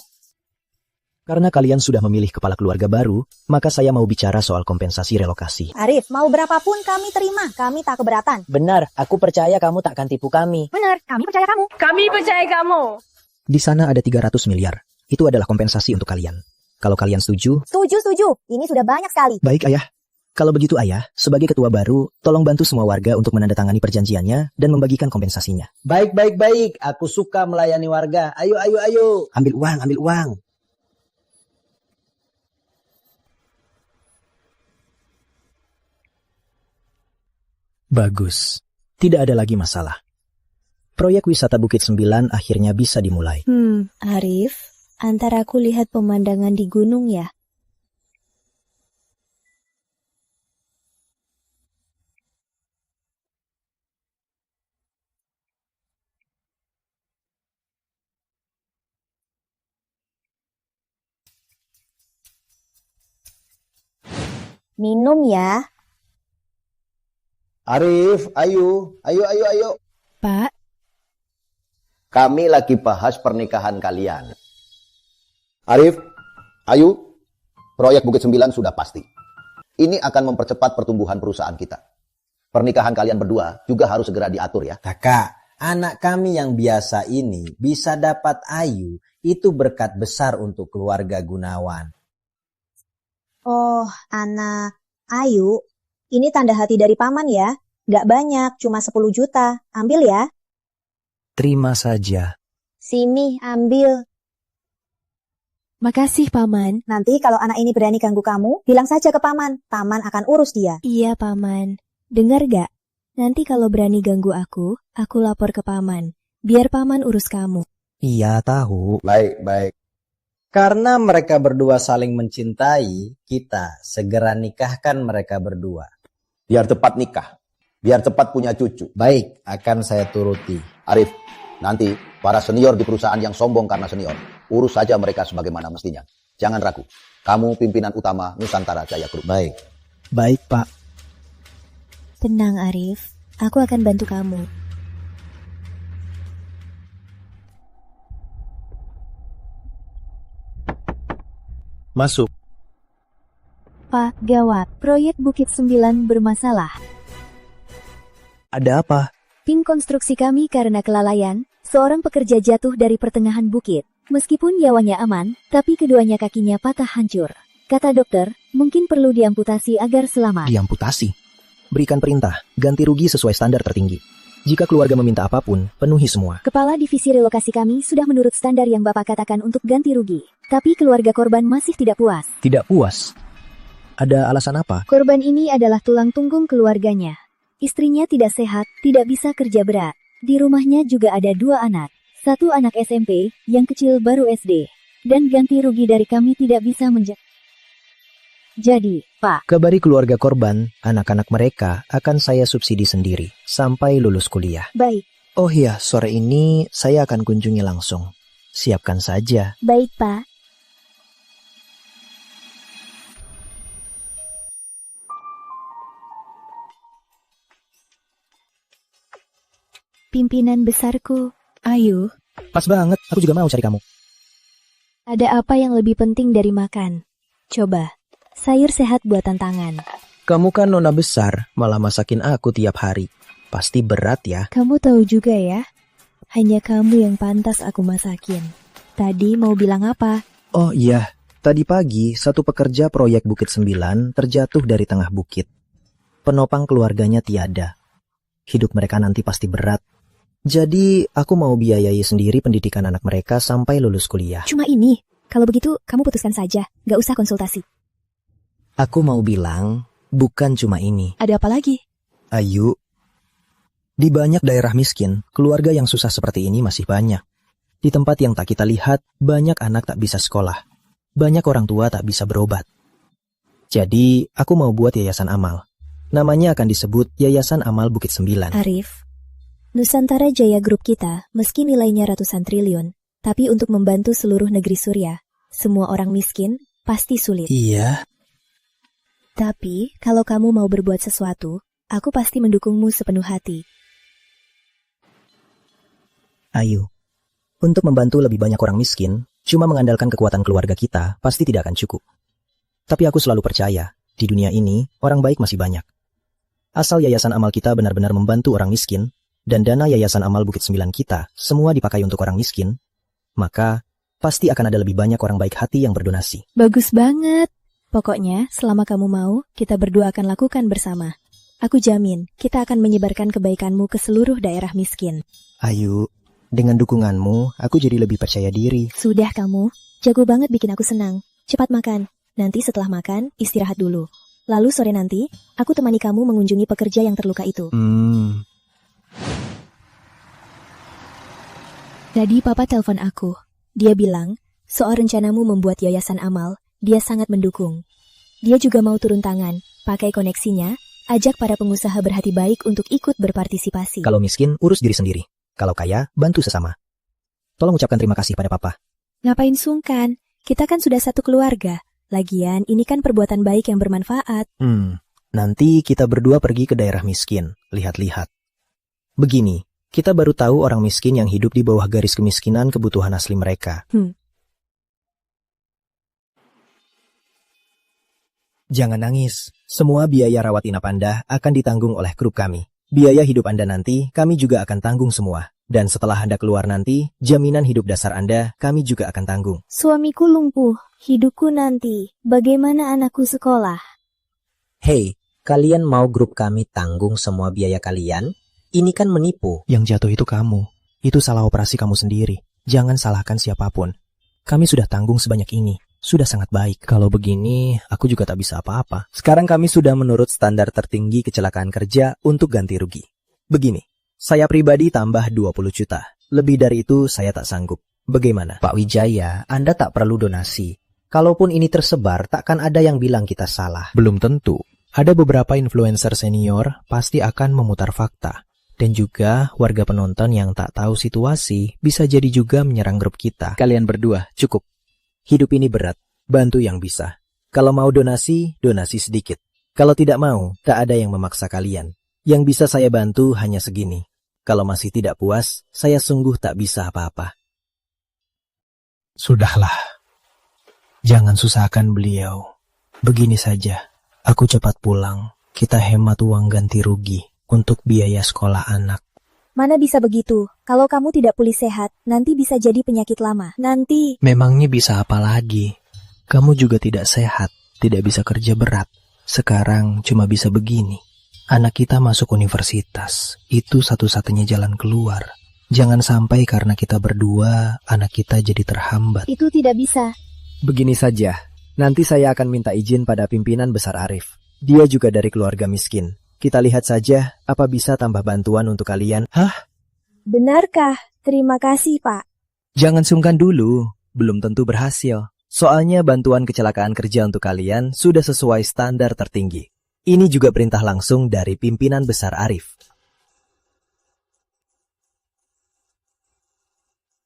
Karena kalian sudah memilih kepala keluarga baru, maka saya mau bicara soal kompensasi relokasi. Arif, mau berapapun kami terima. Kami tak keberatan. Benar, aku percaya kamu takkan tipu kami. Benar, kami percaya kamu. Kami percaya kamu. Di sana ada 300 miliar. Itu adalah kompensasi untuk kalian. Kalau kalian setuju? Setuju. Ini sudah banyak sekali. Baik, Ayah. Kalau begitu, Ayah, sebagai ketua baru, tolong bantu semua warga untuk menandatangani perjanjiannya dan membagikan kompensasinya. Baik. Aku suka melayani warga. Ayo. Ambil uang. Bagus. Tidak ada lagi masalah. Proyek wisata Bukit 9 akhirnya bisa dimulai. Arif, antara aku lihat pemandangan di gunung ya. Minum ya. Arif, Ayu. Pak, Kami lagi bahas pernikahan kalian. Arif, Ayu, proyek Bukit 9 sudah pasti. Ini akan mempercepat pertumbuhan perusahaan kita. Pernikahan kalian berdua juga harus segera diatur ya. Kakak, anak kami yang biasa ini bisa dapat Ayu, itu berkat besar untuk keluarga Gunawan. Oh, anak Ayu, ini tanda hati dari paman ya. Gak banyak, cuma 10 juta. Ambil ya. Terima saja. Sini, ambil. Makasih, Paman. Nanti kalau anak ini berani ganggu kamu, bilang saja ke Paman. Paman akan urus dia. Iya, Paman. Dengar gak? Nanti kalau berani ganggu aku lapor ke Paman. Biar Paman urus kamu. Iya, tahu. Baik. Karena mereka berdua saling mencintai, kita segera nikahkan mereka berdua. Biar cepat nikah. Biar cepat punya cucu. Baik, akan saya turuti. Arif, nanti para senior di perusahaan yang sombong karena senior, urus saja mereka sebagaimana mestinya. Jangan ragu. Kamu pimpinan utama Nusantara Jaya Group. Baik. Baik, Pak. Tenang, Arif. Aku akan bantu kamu. Masuk. Pak, gawat. Proyek Bukit 9 bermasalah. Ada apa? Tim konstruksi kami karena kelalaian, seorang pekerja jatuh dari pertengahan bukit. Meskipun nyawanya aman, tapi keduanya kakinya patah hancur. Kata dokter, mungkin perlu diamputasi agar selamat. Diamputasi? Berikan perintah, ganti rugi sesuai standar tertinggi. Jika keluarga meminta apapun, penuhi semua. Kepala divisi relokasi kami sudah menurut standar yang Bapak katakan untuk ganti rugi. Tapi keluarga korban masih tidak puas. Tidak puas? Ada alasan apa? Korban ini adalah tulang punggung keluarganya. Istrinya tidak sehat, tidak bisa kerja berat. Di rumahnya juga ada 2 anak. 1 anak SMP, yang kecil baru SD. Dan ganti rugi dari kami tidak bisa Jadi, Pak, Kabari keluarga korban, anak-anak mereka akan saya subsidi sendiri sampai lulus kuliah. Baik. Oh iya, sore ini saya akan kunjungi langsung. Siapkan saja. Baik, Pak. Pimpinan besarku, ayo. Pas banget, aku juga mau cari kamu. Ada apa yang lebih penting dari makan? Coba, sayur sehat buatan tangan. Kamu kan nona besar, malah masakin aku tiap hari. Pasti berat ya. Kamu tahu juga ya, hanya kamu yang pantas aku masakin. Tadi mau bilang apa? Oh iya, tadi pagi satu pekerja proyek Bukit 9 terjatuh dari tengah bukit. Penopang keluarganya tiada. Hidup mereka nanti pasti berat. Jadi, aku mau biayai sendiri pendidikan anak mereka sampai lulus kuliah. Cuma ini, kalau begitu kamu putuskan saja, gak usah konsultasi. Aku mau bilang, bukan cuma ini. Ada apa lagi? Ayu, di banyak daerah miskin, keluarga yang susah seperti ini masih banyak. Di tempat yang tak kita lihat, banyak anak tak bisa sekolah. Banyak orang tua tak bisa berobat. Jadi, aku mau buat yayasan amal. Namanya akan disebut Yayasan Amal Bukit 9. Arif, Nusantara Jaya Group kita, meski nilainya ratusan triliun, tapi untuk membantu seluruh negeri Surya, semua orang miskin, pasti sulit. Iya. Tapi, kalau kamu mau berbuat sesuatu, aku pasti mendukungmu sepenuh hati. Ayu, untuk membantu lebih banyak orang miskin, cuma mengandalkan kekuatan keluarga kita, pasti tidak akan cukup. Tapi aku selalu percaya, di dunia ini, orang baik masih banyak. Asal yayasan amal kita benar-benar membantu orang miskin, dan dana yayasan amal Bukit 9 kita semua dipakai untuk orang miskin, maka pasti akan ada lebih banyak orang baik hati yang berdonasi. Bagus banget. Pokoknya, selama kamu mau, kita berdua akan lakukan bersama. Aku jamin, kita akan menyebarkan kebaikanmu ke seluruh daerah miskin. Ayu, dengan dukunganmu, aku jadi lebih percaya diri. Sudah kamu, jago banget bikin aku senang. Cepat makan. Nanti setelah makan, istirahat dulu. Lalu sore nanti, aku temani kamu mengunjungi pekerja yang terluka itu. Tadi papa telepon aku. Dia bilang, soal rencanamu membuat yayasan amal, dia sangat mendukung. Dia juga mau turun tangan, pakai koneksinya, ajak para pengusaha berhati baik untuk ikut berpartisipasi. Kalau miskin, urus diri sendiri. Kalau kaya, bantu sesama. Tolong ucapkan terima kasih pada papa. Ngapain sungkan? Kita kan sudah satu keluarga. Lagian, ini kan perbuatan baik yang bermanfaat. Nanti kita berdua pergi ke daerah miskin, lihat-lihat. Begini, kita baru tahu orang miskin yang hidup di bawah garis kemiskinan kebutuhan asli mereka. Jangan nangis, semua biaya rawat inap Anda akan ditanggung oleh grup kami. Biaya hidup Anda nanti, kami juga akan tanggung semua. Dan setelah Anda keluar nanti, jaminan hidup dasar Anda, kami juga akan tanggung. Suamiku lumpuh, hidupku nanti. Bagaimana anakku sekolah? Hei, kalian mau grup kami tanggung semua biaya kalian? Ini kan menipu. Yang jatuh itu kamu. Itu salah operasi kamu sendiri. Jangan salahkan siapapun. Kami sudah tanggung sebanyak ini. Sudah sangat baik. Kalau begini, aku juga tak bisa apa-apa. Sekarang kami sudah menurut standar tertinggi kecelakaan kerja untuk ganti rugi. Begini, saya pribadi tambah 20 juta. Lebih dari itu saya tak sanggup. Bagaimana? Pak Wijaya, Anda tak perlu donasi. Kalaupun ini tersebar, takkan ada yang bilang kita salah. Belum tentu. Ada beberapa influencer senior pasti akan memutar fakta. Dan juga warga penonton yang tak tahu situasi bisa jadi juga menyerang grup kita. Kalian berdua, cukup. Hidup ini berat, bantu yang bisa. Kalau mau donasi, donasi sedikit. Kalau tidak mau, tak ada yang memaksa kalian. Yang bisa saya bantu hanya segini. Kalau masih tidak puas, saya sungguh tak bisa apa-apa. Sudahlah. Jangan susahkan beliau. Begini saja, aku cepat pulang. Kita hemat uang ganti rugi untuk biaya sekolah anak. Mana bisa begitu? Kalau kamu tidak pulih sehat, nanti bisa jadi penyakit lama. Nanti... Memangnya bisa apa lagi? Kamu juga tidak sehat, tidak bisa kerja berat. Sekarang cuma bisa begini. Anak kita masuk universitas, itu satu-satunya jalan keluar. Jangan sampai karena kita berdua, anak kita jadi terhambat. Itu tidak bisa. Begini saja, nanti saya akan minta izin pada pimpinan besar Arif. Dia juga dari keluarga miskin. Kita lihat saja apa bisa tambah bantuan untuk kalian. Hah? Benarkah? Terima kasih, Pak. Jangan sungkan dulu, belum tentu berhasil. Soalnya bantuan kecelakaan kerja untuk kalian sudah sesuai standar tertinggi. Ini juga perintah langsung dari pimpinan besar Arif.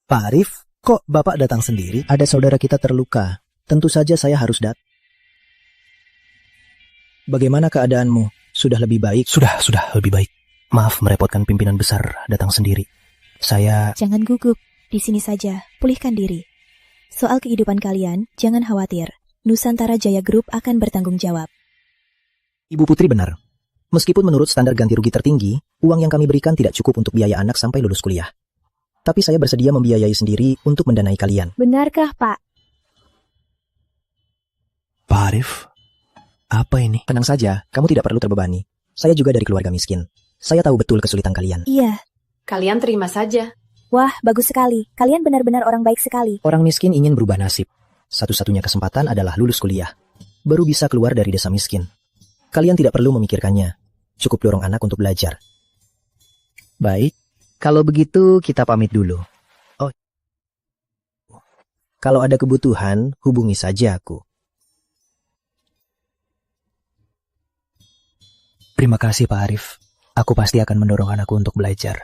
Pak Arif, kok Bapak datang sendiri? Ada saudara kita terluka. Tentu saja saya harus datang. Bagaimana keadaanmu? Sudah lebih baik? Sudah lebih baik. Maaf merepotkan pimpinan besar datang sendiri. Saya... Jangan gugup, di sini saja, pulihkan diri. Soal kehidupan kalian, jangan khawatir. Nusantara Jaya Group akan bertanggung jawab. Ibu Putri benar. Meskipun menurut standar ganti rugi tertinggi, uang yang kami berikan tidak cukup untuk biaya anak sampai lulus kuliah. Tapi saya bersedia membiayai sendiri untuk mendanai kalian. Benarkah, Pak? Pak Arif, apa ini? Tenang saja, kamu tidak perlu terbebani. Saya juga dari keluarga miskin. Saya tahu betul kesulitan kalian. Iya. Kalian terima saja. Wah, bagus sekali. Kalian benar-benar orang baik sekali. Orang miskin ingin berubah nasib. Satu-satunya kesempatan adalah lulus kuliah. Baru bisa keluar dari desa miskin. Kalian tidak perlu memikirkannya. Cukup dorong anak untuk belajar. Baik, kalau begitu kita pamit dulu. Oh, kalau ada kebutuhan, hubungi saja aku. Terima kasih Pak Arif. Aku pasti akan mendorong anakku untuk belajar.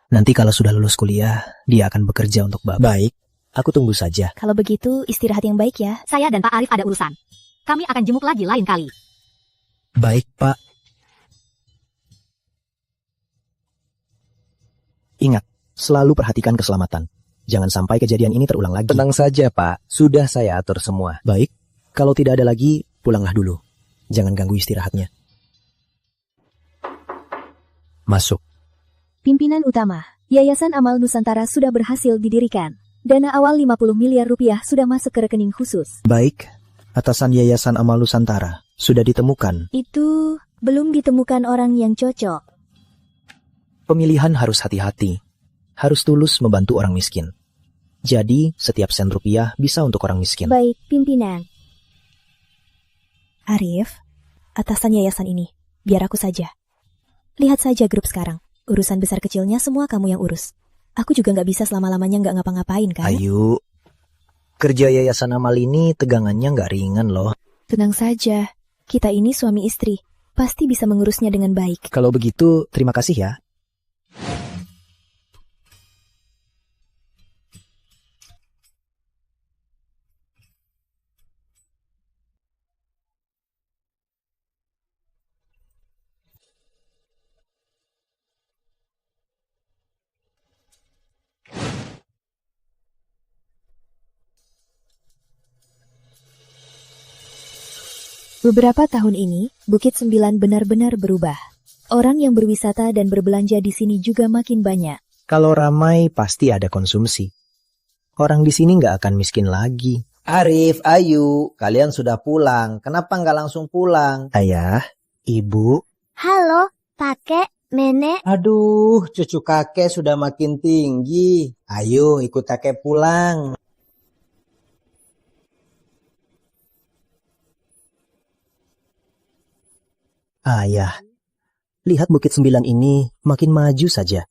Nanti kalau sudah lulus kuliah, dia akan bekerja untuk Bapak. Baik, aku tunggu saja. Kalau begitu, istirahat yang baik ya. Saya dan Pak Arif ada urusan. Kami akan jenguk lagi lain kali. Baik, Pak. Ingat, selalu perhatikan keselamatan. Jangan sampai kejadian ini terulang lagi. Tenang saja, Pak. Sudah saya atur semua. Baik, kalau tidak ada lagi, pulanglah dulu. Jangan ganggu istirahatnya. Masuk. Pimpinan utama, Yayasan Amal Nusantara sudah berhasil didirikan. Dana awal 50 miliar rupiah sudah masuk ke rekening khusus. Baik, atasan Yayasan Amal Nusantara sudah ditemukan. Itu belum ditemukan orang yang cocok. Pemilihan harus hati-hati. Harus tulus membantu orang miskin. Jadi, setiap sen rupiah bisa untuk orang miskin. Baik, pimpinan. Arif, atasan yayasan ini, biar aku saja. Lihat saja grup sekarang. Urusan besar kecilnya semua kamu yang urus. Aku juga nggak bisa selama-lamanya nggak ngapa-ngapain kan? Ayu, kerja Yayasan Amal ini tegangannya nggak ringan loh. Tenang saja, kita ini suami istri. Pasti bisa mengurusnya dengan baik. Kalau begitu, terima kasih ya. Beberapa tahun ini, Bukit Sembilan benar-benar berubah. Orang yang berwisata dan berbelanja di sini juga makin banyak. Kalau ramai, pasti ada konsumsi. Orang di sini nggak akan miskin lagi. Arif, Ayu, kalian sudah pulang. Kenapa nggak langsung pulang? Ayah, Ibu. Halo, kakek, nenek. Aduh, cucu kakek sudah makin tinggi. Ayo, ikut kakek pulang. Ayah, lihat Bukit Sembilan ini makin maju saja.